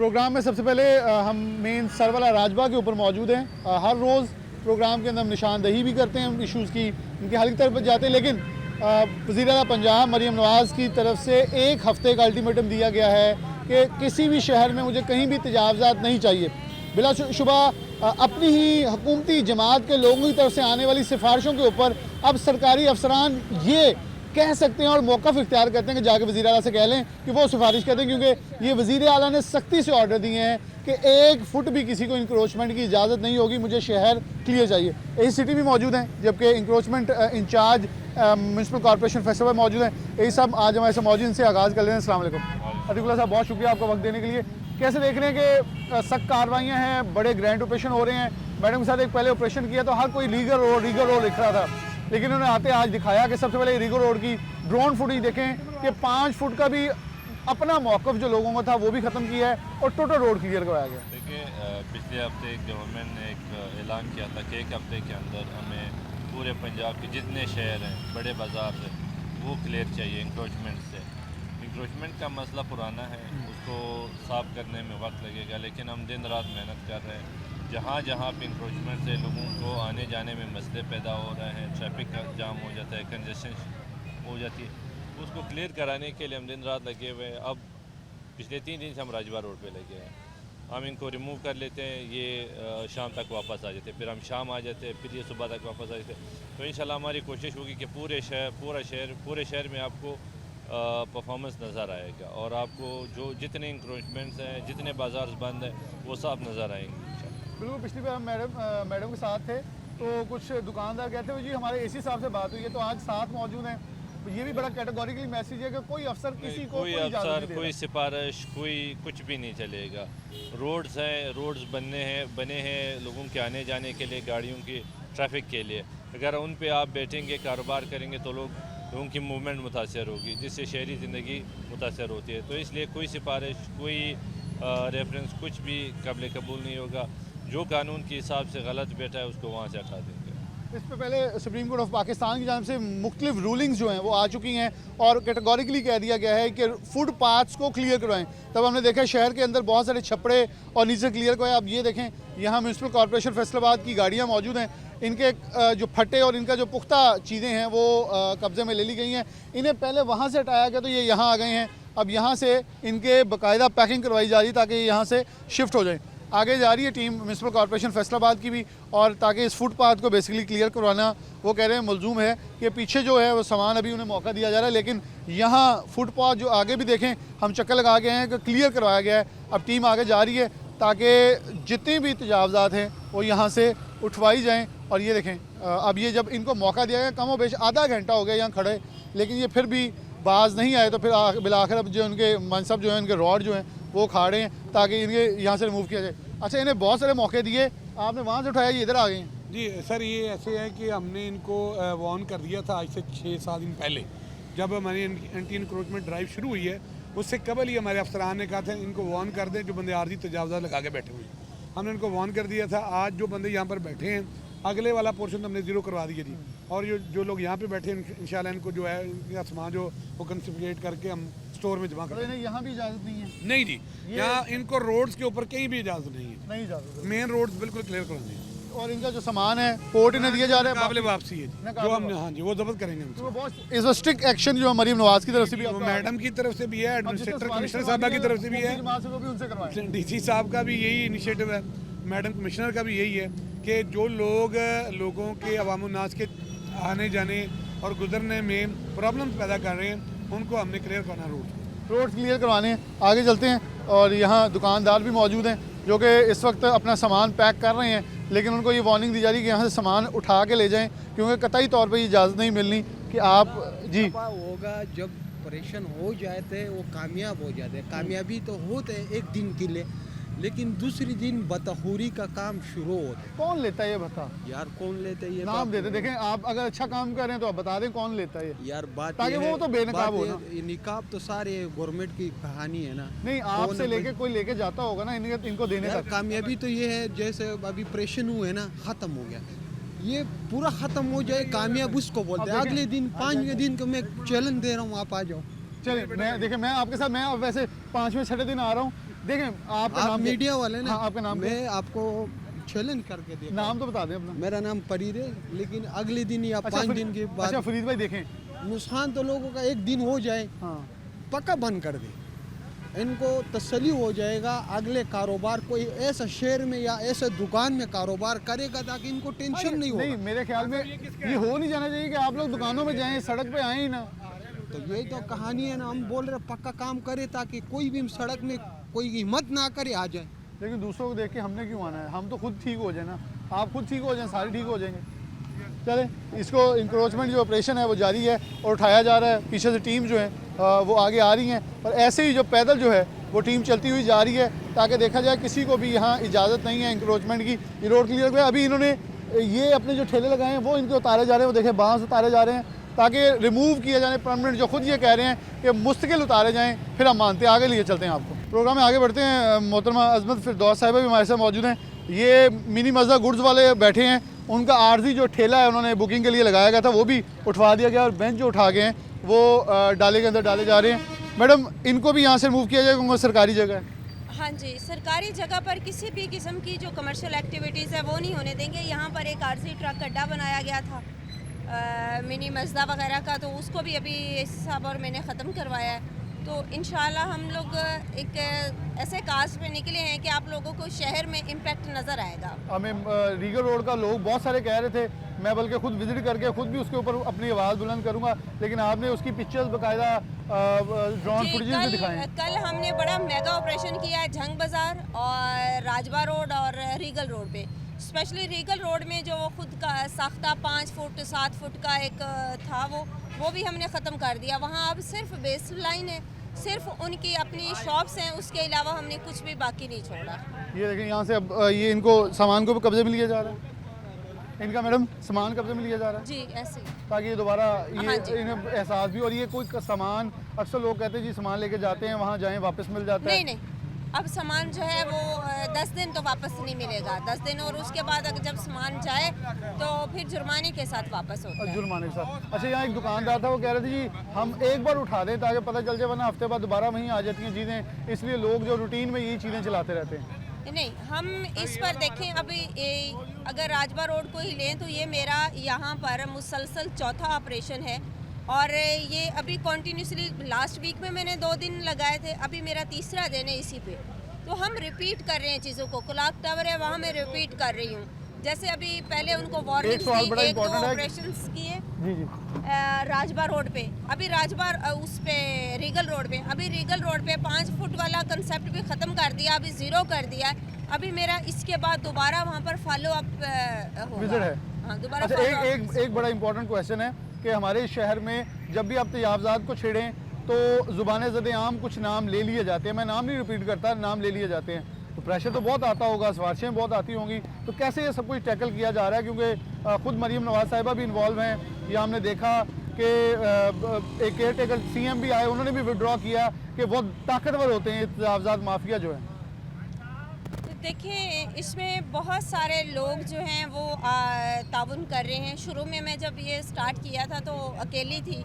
Programme में सबसे पहले हम मेन सरवला राजबाग के ऊपर मौजूद हैं। हर रोज़ प्रोग्राम के अंदर हम निशानदही भी करते हैं इशूज़ की, इनके हल की तरफ जाते हैं, लेकिन वज़ीर आला पंजाब मरीम नवाज़ की तरफ से एक हफ़्ते का अल्टीमेटम दिया गया है कि किसी भी शहर में मुझे कहीं भी तजावज़ात नहीं चाहिए। बिलाशुबा अपनी ही हुकूमती जमात के लोगों की तरफ से आने वाली सिफारिशों के ऊपर अब सरकारी अफसरान ये कह सकते हैं और मौक़िफ़ इख्तियार करते हैं कि जाके वज़ीर आला से कह लें कि वो सिफारिश करते हैं, क्योंकि ये वज़ीर आला ने सख्ती से ऑर्डर दिए हैं कि 1 फुट भी किसी को इंक्रोचमेंट की इजाज़त नहीं होगी, मुझे शहर क्लियर चाहिए। यही सिटी भी मौजूद हैं, जबकि इंक्रोचमेंट इंचार्ज म्यूनसिपल कॉर्पोरेशन फैसला मौजूद हैं। यही सब आज हमारे साथ मौजूद, इनसे आगाज़ कर लें। अस्सलाम वालेकुम अतिकुल्ला साहब, बहुत शुक्रिया आपका वक्त देने के लिए। कैसे देख रहे हैं कि सख्त कार्रवाइयाँ हैं, बड़े ग्रैंड ऑपरेशन हो रहे हैं? मैडम के साथ एक पहले ऑपरेशन किया तो हर कोई लीगल रोड लिख रहा था, लेकिन उन्होंने आते आज दिखाया कि सबसे पहले रीगो रोड की ड्रोन फुटेज देखें कि 5 फुट का भी अपना मौक़िफ़ जो लोगों का था वो भी ख़त्म किया है और टोटल रोड क्लियर करवाया गया। देखिए, पिछले हफ्ते गवर्नमेंट ने एक ऐलान किया था कि 1 हफ्ते के अंदर हमें पूरे पंजाब के जितने शहर हैं, बड़े बाज़ार हैं, वो क्लियर चाहिए इंक्रोचमेंट से। इंक्रोचमेंट का मसला पुराना है, उसको साफ़ करने में वक्त लगेगा, लेकिन हम दिन रात मेहनत कर रहे हैं। जहाँ जहाँ पे इंक्रोचमेंट से लोगों को आने जाने में मसले पैदा हो रहे हैं, ट्रैफिक का जाम हो जाता है, कंजेशन हो जाती है, उसको क्लियर कराने के लिए हम दिन रात लगे हुए हैं। अब पिछले 3 दिन से हम राजबाग रोड पे लगे हैं। हम इनको रिमूव कर लेते हैं, ये शाम तक वापस आ जाते हैं, फिर हम शाम आ जाते हैं, फिर ये सुबह तक वापस आ जाते हैं। तो इंशाल्लाह हमारी कोशिश होगी कि पूरे शहर में आपको परफॉर्मेंस नज़र आएगा और आपको जो जितने इंक्रोचमेंट्स हैं, जितने बाज़ार बंद हैं, वो सब नज़र आएंगे। बिल्कुल, पिछली बार मैडम के साथ थे तो कुछ दुकानदार कहते हुए जी हमारे एसी साहब से बात हुई है, तो आज साथ मौजूद हैं। ये भी बड़ा कैटेगोरिकली मैसेज है कि कोई अफसर किसी को कोई अफसर, कोई सिफारिश, कोई कुछ भी नहीं चलेगा। रोड्स हैं, रोड्स बने हैं लोगों के आने जाने के लिए, गाड़ियों की ट्रैफिक के लिए। अगर उन पे आप बैठेंगे, कारोबार करेंगे, तो लोगों की मूवमेंट मुतासर होगी, जिससे शहरी ज़िंदगी मुतासर होती है। तो इसलिए कोई सिफारिश, कोई रेफरेंस कुछ भी काबिल कबूल नहीं होगा। जो कानून के हिसाब से गलत बैठा है उसको वहाँ से हटा देंगे। इस पर पहले सुप्रीम कोर्ट ऑफ पाकिस्तान की जानिब से मुख्तलिफ रूलिंग्स जो हैं वो आ चुकी हैं और कैटेगोरिकली कह दिया गया है कि फुट पाथ्स को क्लियर करवाएं। तब हमने देखा शहर के अंदर बहुत सारे छपड़े और नीचे क्लियर करवाए। अब ये देखें, यहाँ म्यूनसिपल कॉर्पोरेशन फैसलाबाद की गाड़ियाँ मौजूद हैं, इनके जो फटे और इनका जो पुख्ता चीज़ें हैं वो कब्ज़े में ले ली गई हैं। इन्हें पहले वहाँ से हटाया गया तो ये यहाँ आ गए हैं। अब यहाँ से इनके बाकायदा पैकिंग करवाई जा रही है ताकि यहाँ से शिफ्ट हो जाए। आगे जा रही है टीम म्यूनसिपल कॉर्पोरेशन फैसलाबाद की भी, और ताकि इस फुटपाथ को बेसिकली क्लियर करवाना वो कह रहे हैं मलजूम है कि पीछे जो है वो सामान अभी उन्हें मौका दिया जा रहा है, लेकिन यहाँ फुटपाथ जो आगे भी देखें हम चक्कर लगा गए हैं कि क्लियर करवाया गया है। अब टीम आगे जा रही है ताकि जितनी भी तजावज़ात हैं वो यहाँ से उठवाई जाएँ। और ये देखें, अब ये जब इनको मौका दिया गया, कम व बेश आधा घंटा हो गया यहाँ खड़े, लेकिन ये फिर भी बाज नहीं आए, तो फिर बिलाखिर अब जो उनके मनसब जो है, उनके रॉड जो हैं वो खाड़े हैं ताकि इनके यहाँ से रिमूव किया जाए। अच्छा, इन्हें बहुत सारे मौके दिए, आपने वहाँ से उठाया, ये इधर आ गए हैं? जी सर, ये ऐसे है कि हमने इनको वार्न कर दिया था आज से 6-7 दिन पहले, जब हमारी एंटी इंक्रोचमेंट ड्राइव शुरू हुई है। उससे कबल ही हमारे अफसरान ने कहा था इनको वार्न कर दें जो बंदे आर्जी तजावज़ात लगा के बैठे हुए हैं। हमने इनको वार्न कर दिया था। आज जो बंदे यहाँ पर बैठे हैं, अगले वाला पोर्शन हमने ज़ीरो करवा दिया जी। और जो लोग यहाँ पे बैठे हैं, इंशाल्लाह इनको जो है इनका सामान जो वो कंसिफिकेट करके हम स्टोर में जमा करें। यहाँ भी इजाज़त नहीं है? नहीं जी, यहाँ इनको रोड्स के ऊपर कहीं भी इजाज़त नहीं है। नहीं इजाज़त, मेन रोड्स बिल्कुल क्लियर करवानी है। और इनका जो सामान है कोर्ट इन्हें दिया जा रहा है, काबिल वापसी है जो हम, हाँ जी, वो जब्त करेंगे। तो बहुत इस वक्त स्ट्रिक्ट एक्शन जो मरीम नवाज़ की तरफ से भी, मैडम की तरफ से भी है, एडमिनिस्ट्रेटर कमिश्नर साहब की तरफ से भी है, DC साहब का भी यही इनिशिएटिव है, मैडम कमिश्नर का भी यही है कि जो लोगों के अवामुन्नास के आने जाने और गुजरने में प्रॉब्लम पैदा कर रहे हैं, उनको हमने क्लियर करना, रोड क्लियर करवाने हैं। आगे चलते हैं, और यहाँ दुकानदार भी मौजूद हैं जो कि इस वक्त अपना सामान पैक कर रहे हैं, लेकिन उनको ये वार्निंग दी जा रही है कि यहाँ से सामान उठा के ले जाएं, क्योंकि कतई तौर पे ये इजाज़त नहीं मिलनी कि आप जी होगा। जब ऑपरेशन हो जाते हैं वो कामयाब हो जाते हैं, कामयाबी तो होते हैं एक दिन के लिए, लेकिन दूसरी दिन बतखोरी का काम शुरू होता है। कौन लेता है ये बता यार, कौन लेता है ये? नाम देते, देखें आप अगर अच्छा काम कर रहे हैं तो आप बता दें कौन लेता है यार। बात ताकि वो तो बेनकाब हो ना। निकाब तो सारे गवर्नमेंट की कहानी है ना। नहीं, आपसे लेके कोई लेके जाता होगा ना इनको देने का। कामयाबी तो ये है, जैसे अभी ऑपरेशन हुए ना, खत्म हो गया, ये पूरा खत्म हो जाए, कामयाब उसको बोलते हैं। अगले दिन 5वें दिन को मैं चैलेंज दे रहा हूँ, आप आ जाओ। चलिए, मैं देखिए, मैं आपके साथ, मैं वैसे 5वें 6ठे दिन आ रहा हूँ, देखें आपका आप नाम क्या? मीडिया वाले ना, हाँ, आपका नाम क्या? मैं आपको चैलेंज करके देखा। नाम तो बता दें अपना। मेरा नाम परीर है, लेकिन अगले दिन या 5 दिन के अच्छा बाद फरीद भाई देखें, नुकसान तो लोगों का एक दिन हो जाए, हाँ पक्का बंद कर दे, इनको तसल्ली हो जाएगा। अगले कारोबार कोई ऐसा शहर में या ऐसे दुकान में कारोबार करेगा ताकि इनको टेंशन नहीं नहीं होगा। मेरे ख्याल में ये हो नहीं जाना चाहिए कि आप लोग दुकानों में जाएं, सड़क पे आए ही ना। तो यही तो कहानी है ना, हम बोल रहे पक्का काम करे ताकि कोई भी सड़क में कोई हिम्मत ना करे आ जाए। लेकिन दूसरों को देख के हमने क्यों आना है, हम तो खुद ठीक हो जाए ना, आप खुद ठीक हो जाएं सारे ठीक हो जाएंगे। चले इसको इंक्रोचमेंट जो ऑपरेशन है वो जारी है और उठाया जा रहा है, पीछे से टीम जो है वो आगे आ रही हैं और ऐसे ही जो पैदल जो है वो टीम चलती हुई जा रही है ताकि देखा जाए किसी को भी यहाँ इजाज़त नहीं है इंक्रोचमेंट की। ये रोड क्लियर हुआ है, अभी इन्होंने ये अपने जो ठेले लगाए हैं वो इनके उतारे जा रहे हैं, वो देखें बांस उतारे जा रहे हैं ताकि रिमूव किया जाए परमानेंट, जो खुद ये कह रहे हैं कि मुस्तकिल उतारे जाएँ, फिर हम मानते हैं। आगे लिए चलते हैं आपको प्रोग्राम में आगे बढ़ते हैं। मोहतरमा अजमत फिरदौस साहिबा भी हमारे साथ मौजूद हैं। ये मिनी मज़दा गुड्स वाले बैठे हैं, उनका आर्जी जो ठेला है उन्होंने बुकिंग के लिए लगाया गया था वो भी उठवा दिया गया और बेंच जो उठा गए हैं वो डाले के अंदर डाले जा रहे हैं। मैडम इनको भी यहाँ से रिमूव किया जाएगा क्योंकि सरकारी जगह है। हाँ जी, सरकारी जगह पर किसी भी किस्म की जो कमर्शियल एक्टिविटीज़ है वो नहीं होने देंगे। यहाँ पर एक आरजी ट्रक अड्डा बनाया गया था मिनी मज़दा वगैरह का, तो उसको भी अभी साहब और मैंने ख़त्म करवाया है। तो इंशाल्लाह हम लोग एक ऐसे कास्ट पे निकले हैं कि आप लोगों को शहर में इम्पैक्ट नज़र आएगा। हमें रीगल रोड का लोग बहुत सारे कह रहे थे, मैं बल्कि खुद विजिट करके खुद भी उसके ऊपर अपनी आवाज़ बुलंद करूँगा, लेकिन आपने उसकी पिक्चर्स बाकायदा ड्रोन फुटेजेस भी दिखाए हैं। कल हमने बड़ा मेगा ऑपरेशन किया है झंग बाज़ार और राजबा रोड और रीगल रोड पे। स्पेशली रीगल रोड में जो खुद का साख्ता 5 फुट 7 फुट का एक था वो भी हमने ख़त्म कर दिया। वहाँ अब सिर्फ बेस लाइन है, सिर्फ उनकी अपनी शॉप्स हैं, उसके अलावा हमने कुछ भी बाकी नहीं छोड़ा। ये देखें यहाँ से अब ये इनको सामान को कब्जे में लिया जा रहा है, इनका मैडम सामान कब्जे में लिया जा रहा है जी ऐसे ही। ताकि ये दोबारा ये हाँ जी। इन्हें एहसास भी। और ये कोई सामान अक्सर लोग कहते हैं जी सामान लेके जाते हैं वहाँ जाएं वापस मिल जाता है। नहीं, अब सामान जो है वो 10 दिन तो वापस नहीं मिलेगा, 10 दिन, और उसके बाद अगर जब सामान जाए तो फिर जुर्माने के साथ वापस होता है। जुर्माने के साथ। अच्छा यहाँ एक दुकानदार था वो कह रहे थे जी हम एक बार उठा दें ताकि पता चल जाए, वरना हफ्ते बाद दोबारा वहीं आ जाती हैं चीज़ें, इसलिए लोग जो रूटीन में यही चीज़ें चलाते रहते हैं। नहीं, हम इस पर देखें अभी अगर राजबा रोड को ही लें तो ये मेरा यहाँ पर मुसलसल चौथा ऑपरेशन है और ये अभी कॉन्टीन्यूसली लास्ट वीक में मैंने 2 दिन लगाए थे, अभी मेरा तीसरा दिन है इसी पे। तो हम रिपीट कर रहे हैं चीज़ों को। क्लॉक टावर है वहाँ मैं रिपीट कर रही हूँ, जैसे अभी पहले उनको वार्निंग दी, 1-2 ऑपरेशंस किए जी जी राजबा रोड पे, अभी राजबा उस पे रीगल रोड पे, अभी रीगल रोड पे 5 फुट वाला कंसेप्ट भी ख़त्म कर दिया, अभी 0 कर दिया है। अभी मेरा इसके बाद दोबारा वहाँ पर फॉलो अप विजिट है। हाँ, दोबारा अच्छा follow up एक बड़ा इंपॉर्टेंट क्वेश्चन है कि हमारे शहर में जब भी आप तजावज़ात को छेड़ें तो ज़ुबान ज़द आम कुछ नाम ले लिए जाते हैं, मैं नाम नहीं रिपीट करता, नाम ले लिए जाते हैं, तो प्रेशर तो बहुत आता होगा, सिफारिशें बहुत आती होंगी, तो कैसे ये सब कुछ टैकल किया जा रहा है? क्योंकि ख़ुद मरीम नवाज़ साहिबा भी इन्वॉल्व हैं, या हमने देखा कि एक केयर टेकर CM भी आए, उन्होंने भी विड्रॉ किया कि बहुत ताकतवर होते हैं तजावज़ात माफिया जो है। देखिए इसमें बहुत सारे लोग जो हैं वो ताउन कर रहे हैं। शुरू में मैं जब ये स्टार्ट किया था तो अकेली थी,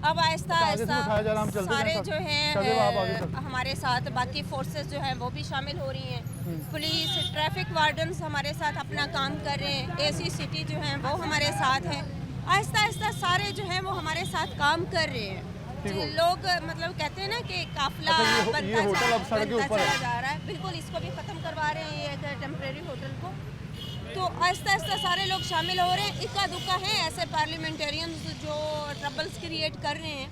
अब आहिस्ता आहिस्ता सारे जो हैं हमारे साथ, बाकी फोर्सेस जो हैं वो भी शामिल हो रही हैं। पुलिस, ट्रैफिक वार्डन्स हमारे साथ अपना काम कर रहे हैं, AC सिटी जो हैं वो हमारे साथ हैं। आहिस्ता आहिस्ता सारे जो हैं वो हमारे साथ काम कर रहे हैं। लोग मतलब कहते हैं ना कि काफिला बनता चला जा रहा है, बिल्कुल इसको भी ख़त्म करवा रहे हैं ये टेम्प्रेरी होटल को। तो आहिस्ता आहिस्ता सारे लोग शामिल हो रहे हैं। इक्का दुक्का हैं ऐसे पार्लियामेंटेरियंस जो ट्रबल्स क्रिएट कर रहे हैं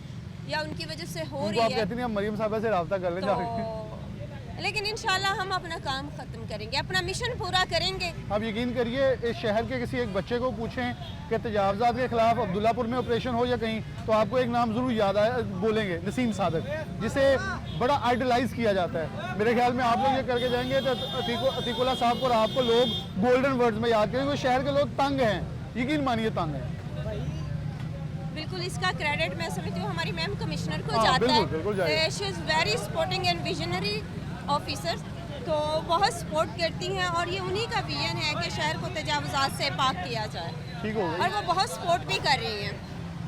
या उनकी वजह से हो रही है। आप कहती हैं हम मरीम साहबा से रब्ता कर लें तो लेकिन इंशाल्लाह हम अपना काम ख़त्म करेंगे, अपना मिशन पूरा करेंगे। आप यकीन करिए इस शहर के किसी एक बच्चे को पूछें कि तजावज़ात के खिलाफ अब्दुल्लापुर में ऑपरेशन हो या कहीं, तो आपको एक नाम ज़रूर याद आए, बोलेंगे नसीम सादक, जिसे बड़ा आइडलाइज किया जाता है। मेरे ख्याल में आप लोग ये करके जाएंगे तो अतीकुल्लाह साहब को और आपको लोग गोल्डन वर्ड्स में याद करेंगे। शहर के लोग तंग हैं, यकीन मानिए तंग हैं। बिल्कुल इसका क्रेडिट मैं समझती हूँ हमारी मैम कमिश्नर को जाता है। She is very supporting and visionary officers, तो बहुत सपोर्ट करती हैं और ये उन्हीं का विजन है कि शहर को तजावुज़ात से पाक किया जाए। ठीक हो गई। और वो बहुत सपोर्ट भी कर रही हैं।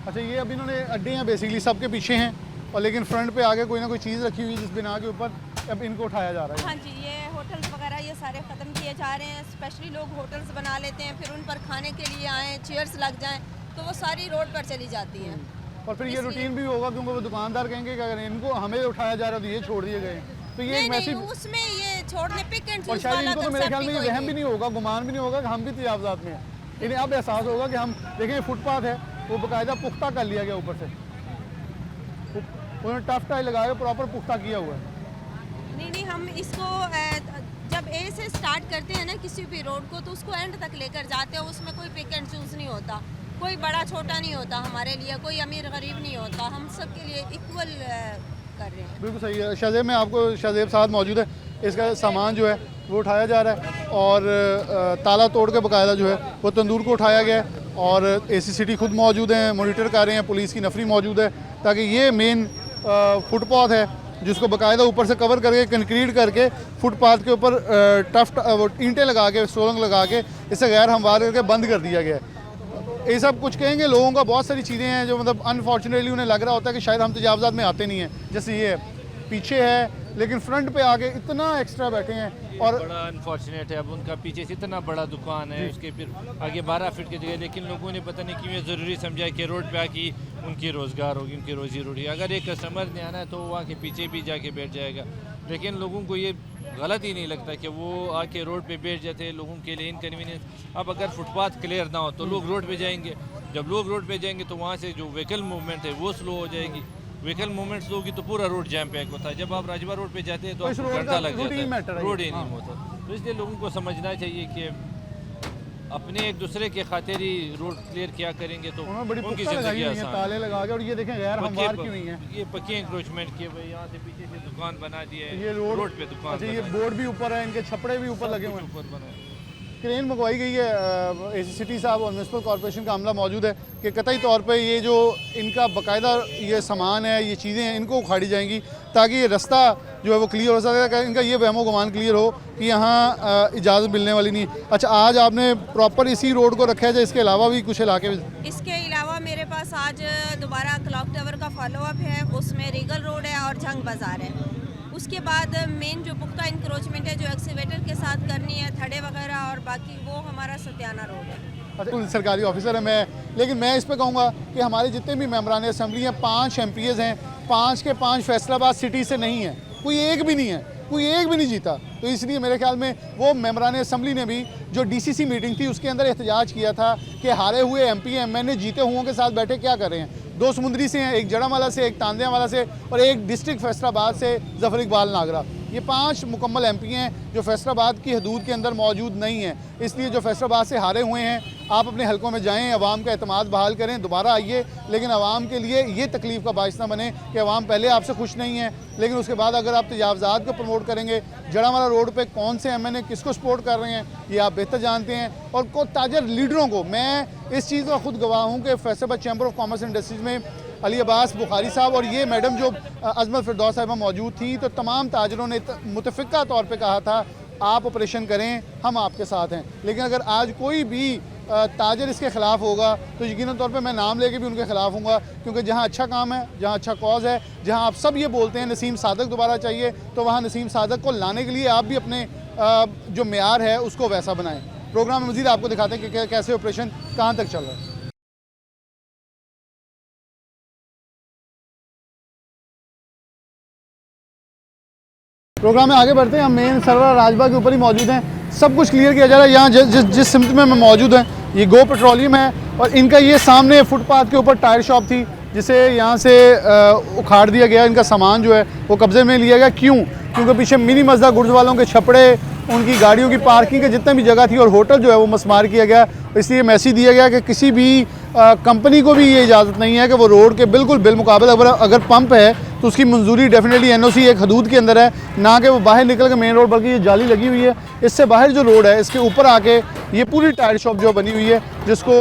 अच्छा ये अभी इन्होंने अड्डे हैं बेसिकली सबके पीछे हैं, और लेकिन फ्रंट पे आगे कोई ना कोई चीज़ रखी हुई जिस बिना के ऊपर अब इनको उठाया जा रहा है। हाँ जी, ये होटल्स वगैरह ये सारे ख़त्म किए जा रहे हैं। स्पेशली लोग होटल्स बना लेते हैं, फिर उन पर खाने के लिए आएँ, चेयर्स लग जाएं, तो वो सारी रोड पर चली जाती हैं। और फिर ये रूटीन भी होगा क्योंकि वो दुकानदार कहेंगे कि अगर इनको हमें उठाया जा रहा है तो ये छोड़ दिए गए, तो ये एक नहीं, मैसेज। उसमें ये छोड़ने पिक एंड और चूज शायद वाला इनको तो मेरे ख्याल में ये concept ही वहम भी कोई नहीं होगा, गुमान भी नहीं होगा कि हम भी तजावजात में हैं। इन्हें अब एहसास होगा कि हम देखें फुटपाथ है वो बाकायदा पुख्ता कर लिया गया, ऊपर से उन्होंने टफ टाइल लगाया, प्रॉपर पुख्ता किया हुआ है। नहीं, हम इसको जब ए से स्टार्ट करते हैं ना किसी भी रोड को, तो उसको एंड तक लेकर जाते हैं। उसमें कोई पिक एंड चूज नहीं होता, कोई बड़ा छोटा नहीं होता हमारे लिए, कोई अमीर गरीब नहीं होता, हम सब के लिए इक्वल कर रहे हैं। बिल्कुल सही है। शाहजेब में आपको शाहजेब साथ मौजूद है, इसका सामान जो है वो उठाया जा रहा है और ताला तोड़ के बाकायदा जो है वो तंदूर को उठाया गया है और AC सिटी खुद मौजूद हैं, मॉनिटर कर रहे हैं, पुलिस की नफरी मौजूद है, ताकि ये मेन फुटपाथ है जिसको बाकायदा ऊपर से कवर करके कंक्रीट करके फुटपाथ के ऊपर टफ ईंटें लगा के सोलंग लगा के इसे गैर हमवार करके बंद कर दिया गया है। ये सब कुछ कहेंगे लोगों का बहुत सारी चीज़ें हैं जो मतलब अनफॉर्चुनेटली उन्हें लग रहा होता है कि शायद हम तजावजात में आते नहीं हैं, जैसे ये पीछे है लेकिन फ्रंट पे आके इतना एक्स्ट्रा बैठे हैं। और बड़ा अनफॉर्चुनेट है, अब उनका पीछे से इतना बड़ा दुकान है, उसके फिर आगे 12 फीट की जगह, लेकिन लोगों ने पता नहीं क्यों ये ज़रूरी समझा कि रोड पे आके उनकी रोज़गार होगी, उनकी रोजी रोटी। अगर एक कस्टमर ने आना है तो वो आके पीछे भी जाके बैठ जाएगा, लेकिन लोगों को ये गलत ही नहीं लगता कि वो आके रोड पे बैठ जाते हैं, लोगों के लिए इनकन्वीनियंस। अब अगर फुटपाथ क्लियर ना हो तो लोग रोड पे जाएंगे, जब लोग रोड पे जाएंगे तो वहाँ से जो व्हीकल मूवमेंट है वो स्लो हो जाएगी, व्हीकल मूवमेंट स्लो होगी तो पूरा रोड जैम पैक होता है। जब आप राजवा रोड पे जाते हैं तो इस आपको रोड घंटा का लग रोड ही जाता मैटर है, है। रोड ही हाँ। नहीं होता। तो इसलिए लोगों को समझना चाहिए कि अपने एक दूसरे के खातिर ही रोड क्लियर किया करेंगे तो उन्होंने बड़ी उनकी पुख्ता लगाई ज़िंदगी हुई है, आसान। ताले लगा के, और ये देखें गैर हमवार क्यों नहीं है। ये पक्के इंक्रोचमेंट किए हुए, यहाँ से पीछे से दुकान बना दिए, ये रोड पे दुकान अच्छा, ये बनाई, बोर्ड भी ऊपर है, इनके छपड़े भी ऊपर लगे हुए हैं। ऊपर बनाए। क्रेन मंगवाई गई है, AC सिटी साहब और म्यूनसिपल कॉर्पोरेशन का अमला मौजूद है कि कतई तौर पे ये जो इनका बाकायदा ये सामान है, ये चीज़ें हैं, इनको उखाड़ी जाएंगी ताकि ये रास्ता जो है वो क्लियर हो सके, इनका ये वहमो गुमान क्लियर हो कि यहाँ इजाज़त मिलने वाली नहीं। अच्छा, आज आपने प्रॉपर इसी रोड को रखा है या इसके अलावा भी कुछ इलाके में? इसके अलावा मेरे पास आज दोबारा क्लॉक टावर का फॉलोअप है, उसमें रीगल रोड है और जंग बाज़ार है। उसके बाद मेन जो पुख्ता इंक्रोचमेंट है जो एक्सीवेटर के साथ करनी है, थड़े वगैरह और बाकी, वो हमारा सत्याना रोड है। अच्छा, सरकारी ऑफिसर है मैं, लेकिन मैं इस पे कहूँगा कि हमारे जितने भी मेम्बरान असम्बली हैं, 5 MPs हैं, 5 के 5 फैसलाबाद सिटी से नहीं है, कोई एक भी नहीं है, कोई एक भी नहीं जीता। तो इसलिए मेरे ख्याल में वो मेम्बरान असम्बली ने भी जो DCC मीटिंग थी उसके अंदर एहतजाज किया था कि हारे हुए MP MN जीते हुओं के साथ बैठे क्या कर रहे हैं। 2 समुंदरी से हैं, एक जड़ामाला से, एक तांदियावाला से और एक डिस्ट्रिक्ट फैसलाबाद से जफर इकबाल नागरा। ये 5 मुकम्मल MP हैं जो फैसलाबाद की हदूद के अंदर मौजूद नहीं हैं। इसलिए जो फैसलाबाद से हारे हुए हैं, आप अपने हलकों में जाएं, अवाम का एतमाद बहाल करें, दोबारा आइए, लेकिन अवाम के लिए ये तकलीफ़ का बाइस ना बने कि अवाम पहले आपसे खुश नहीं है, लेकिन उसके बाद अगर आप तजावज़ात को प्रमोट करेंगे, जड़ामाला रोड पे कौन से MNA किसको सपोर्ट कर रहे हैं ये आप बेहतर जानते हैं। और को ताजर लीडरों को, मैं इस चीज़ का खुद गवाह हूँ कि Faisalabad chamber of commerce and industries में अली अब्बास बुखारी साहब और ये मैडम जो अजमत फिरदौस साहिबा मौजूद थी, तो तमाम ताजरों ने मुतफ़िक़ा तौर पे कहा था आप ऑपरेशन करें, हम आपके साथ हैं। लेकिन अगर आज कोई भी ताजर इसके ख़िलाफ़ होगा तो यकीनन तौर पे मैं नाम लेके भी उनके ख़िलाफ़ हूँगा, क्योंकि जहाँ अच्छा काम है, जहाँ अच्छा कॉज है, जहाँ आप सब ये बोलते हैं नसीम सादक दोबारा चाहिए, तो वहाँ नसीम सादक को लाने के लिए आप भी अपने जो मेयार है उसको वैसा बनाएँ। प्रोग्राम में मज़ीद आपको दिखाते हैं कि कैसे ऑपरेशन कहाँ तक चल रहा है। प्रोग्राम में आगे बढ़ते हैं, हम मेन सरवर राजबाग के ऊपर ही मौजूद हैं। सब कुछ क्लियर किया जा रहा है। यहाँ जिस सिमत में मैं मौजूद हैं ये गो पेट्रोलियम है और इनका ये सामने फुटपाथ के ऊपर टायर शॉप थी जिसे यहाँ से उखाड़ दिया गया। इनका सामान जो है वो कब्जे में लिया गया। क्यों? क्योंकि पीछे मिनी मस्जिद गुड्स वालों के छपड़े, उनकी गाड़ियों की पार्किंग के जितने भी जगह थी और होटल जो है वो मस्मार किया गया। इसलिए मैसेज दिया गया कि किसी भी कंपनी को भी ये इजाज़त नहीं है कि वो रोड के बिल्कुल बिलमुकाबिल अगर पंप है तो उसकी मंजूरी डेफिनेटली NOC एक हदूद के अंदर है, ना कि वो बाहर निकल के मेन रोड, बल्कि ये जाली लगी हुई है। इससे बाहर जो रोड है इसके ऊपर आके ये पूरी टायर शॉप जो बनी हुई है जिसको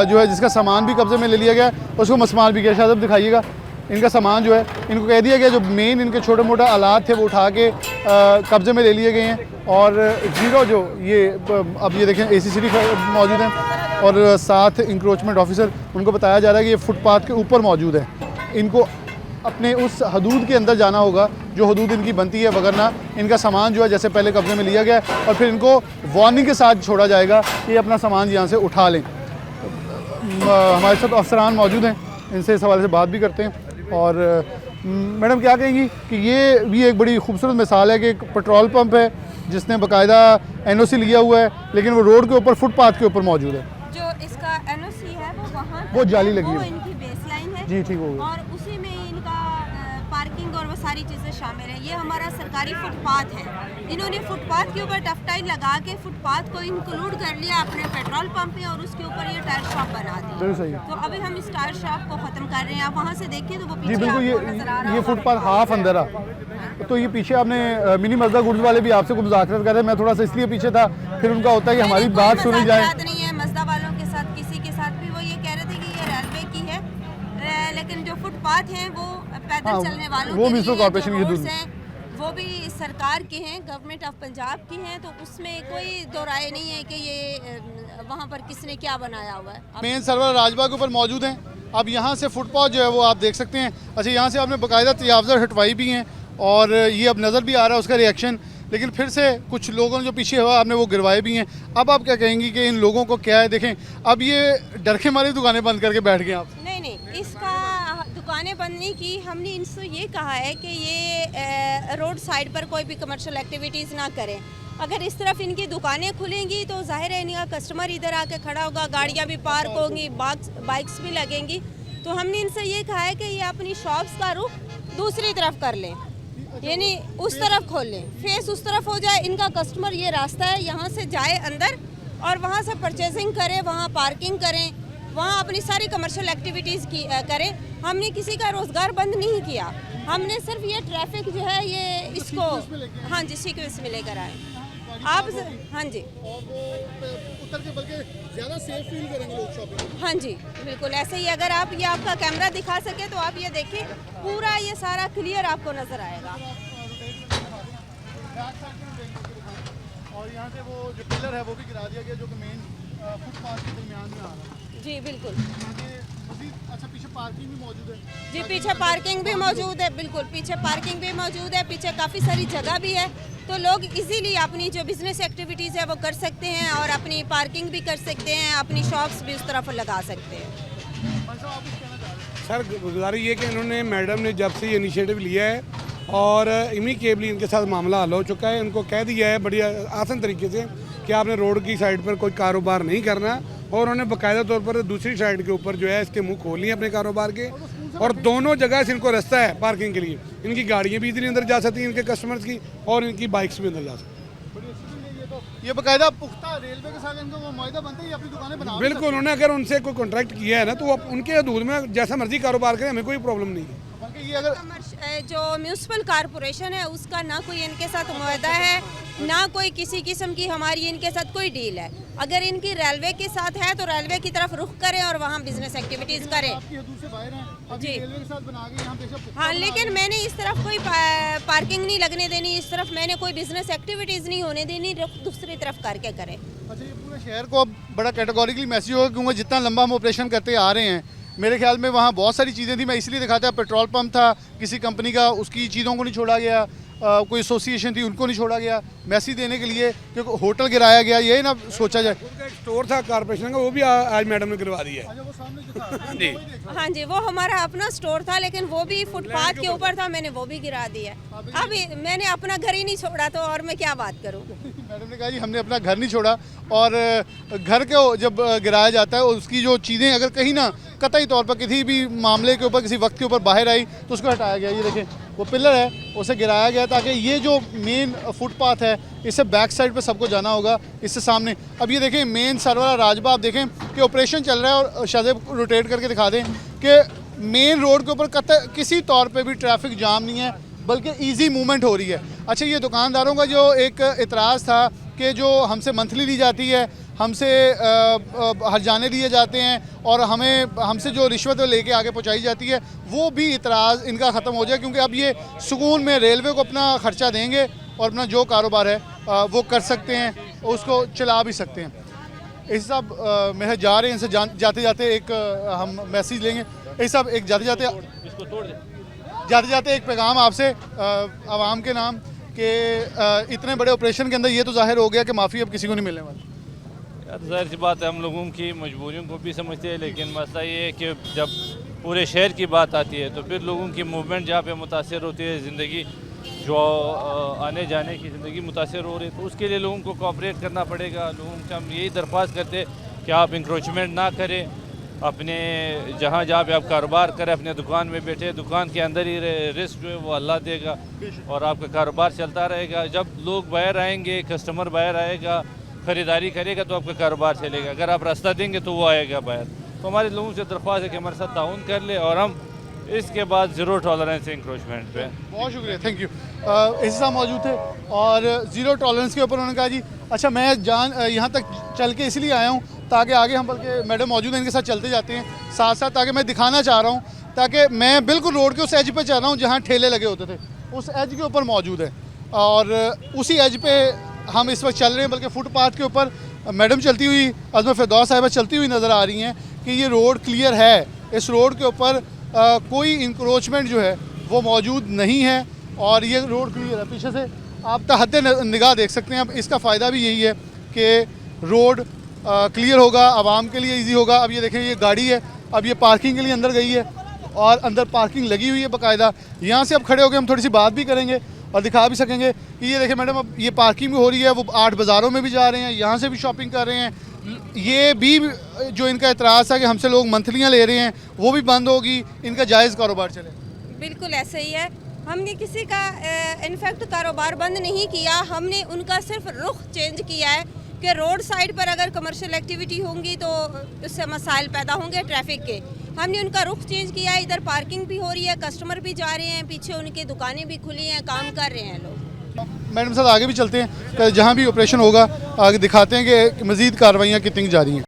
जो है जिसका सामान भी कब्जे में ले लिया गया, उसको मस्मार भी किया। शायद दिखाइएगा इनका सामान जो है, इनको कह दिया गया जो मेन इनके छोटे मोटे आलात थे वो उठा के कब्जे में ले लिए गए हैं। और जीरो जो ये अब ये देखें AC सिटी मौजूद हैं और साथ इंक्रोचमेंट ऑफिसर, उनको बताया जा रहा है कि ये फुटपाथ के ऊपर मौजूद है, इनको अपने उस हदूद के अंदर जाना होगा जो हदूद इनकी बनती है, वगरना इनका सामान जो है जैसे पहले कब्जे में लिया गया है और फिर इनको वार्निंग के साथ छोड़ा जाएगा कि ये अपना सामान यहाँ से उठा लें। हमारे साथ अफसरान मौजूद हैं, इनसे इस हवाले से बात भी करते हैं। और मैडम क्या कहेंगी कि ये भी एक बड़ी खूबसूरत मिसाल है कि एक पेट्रोल पंप है जिसने बाकायदा NOC लिया हुआ है, लेकिन वो रोड के ऊपर, फुटपाथ के ऊपर मौजूद है। जो इसका NOC है वो वहाँ वो जाली लगी वो है। इनकी बेस लाइन है जी ठीक हो गया। और उसी में इनका पार्किंग और वो सारी चीज़ें शामिल है। ये हमारा सरकारी फुटपाथ है, इन्होंने फुटपाथ के ऊपर टफटाइल लगा के फुटपाथ को इंक्लूड कर लिया अपने पेट्रोल पंप में और उसके ऊपर ये टायर शॉप बना दी। बिल्कुल सही। तो अभी हम इस टायर शॉप को ख़त्म कर रहे हैं। आप वहाँ से देखिए तो वो जी पीछे बिल्कुल, आपको नजर आ रहा ये होगा। फुटपाथ हाफ अंदर आ, तो ये पीछे आपने मिनी मजदा गुड्स वाले भी आपसे कुछ मुज़ाकरत कर रहे हैं, मैं थोड़ा सा इसलिए पीछे था, फिर उनका होता है कि हमारी कोई बात सुनी जाए। मज़ाकरात नहीं है मजदा वालों के साथ, किसी के साथ भी। वो ये कह रहे थे कि ये रेलवे की है, लेकिन जो फुटपाथ हैं वो पैदल हाँ, चलने वालों वो के म्युनिसिपल लिए कॉर्पोरेशन की जो हदूद रोड्स हैं वो भी सरकार के हैं, गवर्नमेंट ऑफ पंजाब की हैं, तो उसमें कोई दो राय नहीं है कि ये वहाँ पर किसने क्या बनाया हुआ है। मेन सर्वर राजबाग के ऊपर मौजूद हैं। अब यहाँ से फुटपाथ जो है वो आप देख सकते हैं। अच्छा, यहाँ से आपने बाकायदा तजावज़र हटवाई भी हैं और ये अब नज़र भी आ रहा है उसका रिएक्शन, लेकिन फिर से कुछ लोगों ने जो पीछे हुआ आपने वो गिरवाए भी हैं। अब आप क्या कहेंगी कि इन लोगों को क्या है? देखें, अब ये डर के मारे दुकानें बंद करके बैठ गए आप। नहीं, इसका दुकानें बंद नहीं की, हमने इनसे ये कहा है कि ये रोड साइड पर कोई भी कमर्शियल एक्टिविटीज़ ना करें। अगर इस तरफ इनकी दुकानें खुलेंगी तो जाहिर है इनका कस्टमर इधर आके खड़ा होगा, गाड़ियाँ भी पार्क होंगी, बाइक्स भी लगेंगी। तो हमने इनसे ये कहा है कि ये अपनी शॉप्स का रुख दूसरी तरफ कर लें, यानी उस तरफ खोल लें, फेस उस तरफ हो जाए। इनका कस्टमर ये रास्ता है, यहाँ से जाए अंदर और वहाँ से परचेजिंग करें, वहाँ पार्किंग करें, वहाँ अपनी सारी कमर्शियल एक्टिविटीज़ की करें। हमने किसी का रोज़गार बंद नहीं किया, हमने सिर्फ ये ट्रैफिक जो है ये इसको हाँ जी सीक्वेंस में लेकर आए। आप हाँ जी उतर के बल्कि ज़्यादा सेफ फील करेंगे लोग शॉपिंग। हाँ जी बिल्कुल ऐसे ही। अगर आप ये आपका कैमरा दिखा सके तो आप ये देखिए, पूरा ये सारा क्लियर आपको नज़र आएगा। और यहाँ से वो जो पिलर है वो भी गिरा दिया गया जो कि मेन फुटपाथ के दरमियान में आ रहा है। जी बिल्कुल। अच्छा, पीछे पार्किंग भी मौजूद है। जी पीछे पार्किंग भी मौजूद है, बिल्कुल पीछे पार्किंग भी मौजूद है, पीछे काफ़ी सारी जगह भी है, तो लोग इजीली अपनी जो बिजनेस एक्टिविटीज़ है वो कर सकते हैं और अपनी पार्किंग भी कर सकते हैं, अपनी शॉप्स भी उस तरफ लगा सकते हैं। सर गुजारिश ये कि इन्होंने मैडम ने जब से ये इनिशिएटिव लिया है और इमीकेबली इनके साथ मामला हल हो चुका है, इनको कह दिया है बड़ी आसान तरीके से कि आपने रोड की साइड पर कोई कारोबार नहीं करना, और उन्होंने बाकायदा तौर पर दूसरी साइड के ऊपर जो है इसके मुंह खोल लिए अपने कारोबार के, और दोनों जगह से इनको रास्ता है पार्किंग के लिए। इनकी गाड़ियाँ भी इधर अंदर जा सकती हैं इनके कस्टमर्स की, और इनकी बाइक्स भी अंदर जा सकती हैं। ये बाकायदा पुख्ता रेलवे के साथ इनको मुआहदा बनता है, ये अपनी दुकानें बना बिल्कुल, उन्होंने अगर उनसे कोई कॉन्ट्रैक्ट किया है ना तो उनके हदूद में जैसा मर्जी कारोबार करें, हमें कोई प्रॉब्लम नहीं है। बल्कि ये अगर जो म्यूनसिपल कारपोरेशन है उसका ना कोई इनके साथ मुआहदा है, ना कोई किसी किस्म की हमारी इनके साथ कोई डील है। अगर इनकी रेलवे के साथ है तो रेलवे की तरफ रुख करें और वहाँ बिजनेस एक्टिविटीज़ करें। आपकी हदूद से बाहर हैं, अभी जी। रेलवे के साथ बना के यहाँ पे हाँ, लेकिन मैंने इस तरफ कोई पार्किंग नहीं लगने देनी, इस तरफ मैंने कोई बिजनेस एक्टिविटीज़ नहीं होने देनी, रुख दूसरी तरफ करके करें। अच्छा, ये पूरे शहर को अब बड़ा कैटेगोरिकली मैसेज होगा क्योंकि जितना लंबा हम ऑपरेशन करते आ रहे हैं, मेरे ख्याल में वहाँ बहुत सारी चीज़ें थी, मैं इसलिए दिखाता, पेट्रोल पंप था किसी कंपनी का, उसकी चीज़ों को नहीं छोड़ा गया, कोई एसोसिएशन थी उनको नहीं छोड़ा गया, मैसेज देने के लिए क्योंकि होटल गिराया गया, यही ना सोचा जाए। उनका एक स्टोर था कारपोरेशन का, वो भी आज मैडम ने गिरवा दिया है। जी हाँ जी, वो हमारा अपना स्टोर था लेकिन वो भी फुटपाथ के ऊपर था, मैंने वो भी गिरा दिया। अब मैंने अपना घर ही नहीं छोड़ा तो और मैं क्या बात करूँ। मैडम ने कहा जी हमने अपना घर नहीं छोड़ा, और घर को जब गिराया जाता है उसकी जो चीज़ें अगर कहीं ना कतई तौर पर किसी भी मामले के ऊपर किसी वक्त के ऊपर बाहर आई तो उसको हटाया गया। ये देखें वो पिलर है उसे गिराया गया ताकि ये जो मेन फुटपाथ है इससे बैक साइड पे सबको जाना होगा, इससे सामने। अब ये देखें मेन सरवरा राजबा, आप देखें कि ऑपरेशन चल रहा है, और शायद रोटेट करके दिखा दें कि मेन रोड के ऊपर किसी तौर पे भी ट्रैफिक जाम नहीं है, बल्कि इजी मूवमेंट हो रही है। अच्छा, ये दुकानदारों का जो एक एतराज़ था कि जो हमसे मंथली ली जाती है, हमसे हरजाने लिए जाते हैं और हमसे जो रिश्वत लेके आगे पहुंचाई जाती है, वो भी इतराज़ इनका ख़त्म हो जाए क्योंकि अब ये सुकून में रेलवे को अपना ख़र्चा देंगे और अपना जो कारोबार है वो कर सकते हैं, उसको चला भी सकते हैं। इस साहब मेरे जा रहे हैं, इनसे जाते जाते एक हम मैसेज लेंगे। इस साहब एक जाते जाते जाते जाते एक पैगाम आपसे आवाम के नाम कि इतने बड़े ऑपरेशन के अंदर ये तो जाहिर हो गया कि माफ़ी अब किसी को नहीं मिलने वाली। यार जाहिर सी बात है, हम लोगों की मजबूरियों को भी समझते हैं, लेकिन मसला ये है कि जब पूरे शहर की बात आती है तो फिर लोगों की मूवमेंट जहाँ पे मुतासर होती है, ज़िंदगी जो आने जाने की ज़िंदगी मुतासर हो रही है, तो उसके लिए लोगों को कोऑपरेट करना पड़ेगा। लोगों से हम यही दरख्वास्त करते हैं कि आप इंक्रोचमेंट ना करें, अपने जहाँ जहाँ पे आप कारोबार करें अपने दुकान में बैठे, दुकान के अंदर ही रिस्क जो है वो अल्लाह देगा और आपका कारोबार चलता रहेगा। जब लोग बाहर आएंगे, कस्टमर बाहर आएगा, ख़रीदारी करेगा तो आपका कारोबार चलेगा। अगर आप रास्ता देंगे तो वो आएगा बाहर। तो हमारे लोगों से दरख्वास्त है कि हमारे साथ ताउन कर ले और हम इसके बाद ज़ीरो टॉलरेंस इंक्रोचमेंट पे। बहुत शुक्रिया, थैंक यू। इसी साहब मौजूद थे और ज़ीरो टॉलरेंस के ऊपर उन्होंने कहा जी अच्छा मैं यहाँ तक चल के इसलिए आया हूँ ताकि आगे हम, बल्कि मैडम मौजूद हैं इनके साथ चलते जाते हैं साथ साथ, ताकि मैं दिखाना चाह रहा हूँ, ताकि मैं बिल्कुल रोड के उस एज पे चल रहा हूँ जहाँ ठेले लगे होते थे, उस एज के ऊपर मौजूद है और उसी एज पे हम इस वक्त चल रहे हैं। बल्कि फुटपाथ के ऊपर मैडम चलती हुई, अज़मत फ़िरदौस साहिबा चलती हुई नज़र आ रही हैं कि ये रोड क्लियर है, इस रोड के ऊपर कोई इंक्रोचमेंट जो है वो मौजूद नहीं है और ये रोड क्लियर है। पीछे से आप तहत निगाह देख सकते हैं। अब इसका फ़ायदा भी यही है कि रोड क्लियर होगा, आवाम के लिए इजी होगा। अब ये देखें, ये गाड़ी है, अब ये पार्किंग के लिए अंदर गई है और अंदर पार्किंग लगी हुई है बाकायदा। यहाँ से अब खड़े होकर हम थोड़ी सी बात भी करेंगे और दिखा भी सकेंगे कि ये देखें मैडम, अब ये पार्किंग भी हो रही है, वो 8 बाज़ारों में भी जा रहे हैं, यहाँ से भी शॉपिंग कर रहे हैं। ये भी जो इनका एतराज़ था कि हमसे लोग मंथलियाँ ले रहे हैं वो भी बंद होगी, इनका जायज़ कारोबार चले। बिल्कुल ऐसे ही है। हमने किसी का इनफैक्ट कारोबार बंद नहीं किया, हमने उनका सिर्फ रुख चेंज किया है कि रोड साइड पर अगर कमर्शियल एक्टिविटी होंगी तो उससे मसाइल पैदा होंगे ट्रैफिक के। हमने उनका रुख चेंज किया है, इधर पार्किंग भी हो रही है, कस्टमर भी जा रहे हैं, पीछे उनकी दुकानें भी खुली हैं, काम कर रहे हैं लोग। मैडम साथ आगे भी चलते हैं, जहाँ भी ऑपरेशन होगा आगे दिखाते हैं कि मज़ीद कार्रवाइयाँ कितनी जारी हैं।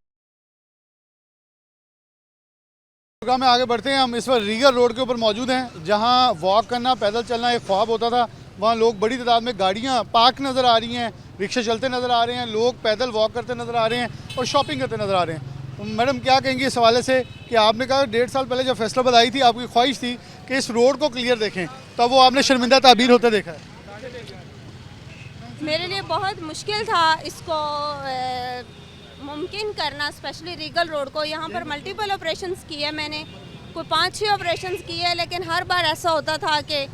प्रोग्राम में आगे बढ़ते हैं। हम इस वक्त रीगल रोड के ऊपर मौजूद हैं, जहाँ वॉक करना, पैदल चलना एक ख्वाब होता था। वहाँ लोग बड़ी तादाद में गाड़ियाँ पार्क नज़र आ रही हैं, रिक्शे चलते नज़र आ रहे हैं, लोग पैदल वॉक करते नज़र आ रहे हैं और शॉपिंग करते नज़र आ रहे हैं। मैडम क्या कहेंगी इस हवाले से कि आपने कहा 1.5 साल पहले जब फैसलाबाद आई थी आपकी ख्वाहिश थी कि इस रोड को क्लियर देखें, तब वो आपने शर्मिंदा ताबीर होते देखा है। मेरे लिए बहुत मुश्किल था इसको मुमकिन करना, स्पेशली रीगल रोड को। यहाँ पर मल्टीपल ऑपरेशंस किए मैंने, कोई 5-6 ऑपरेशंस किए, लेकिन हर बार ऐसा होता था कि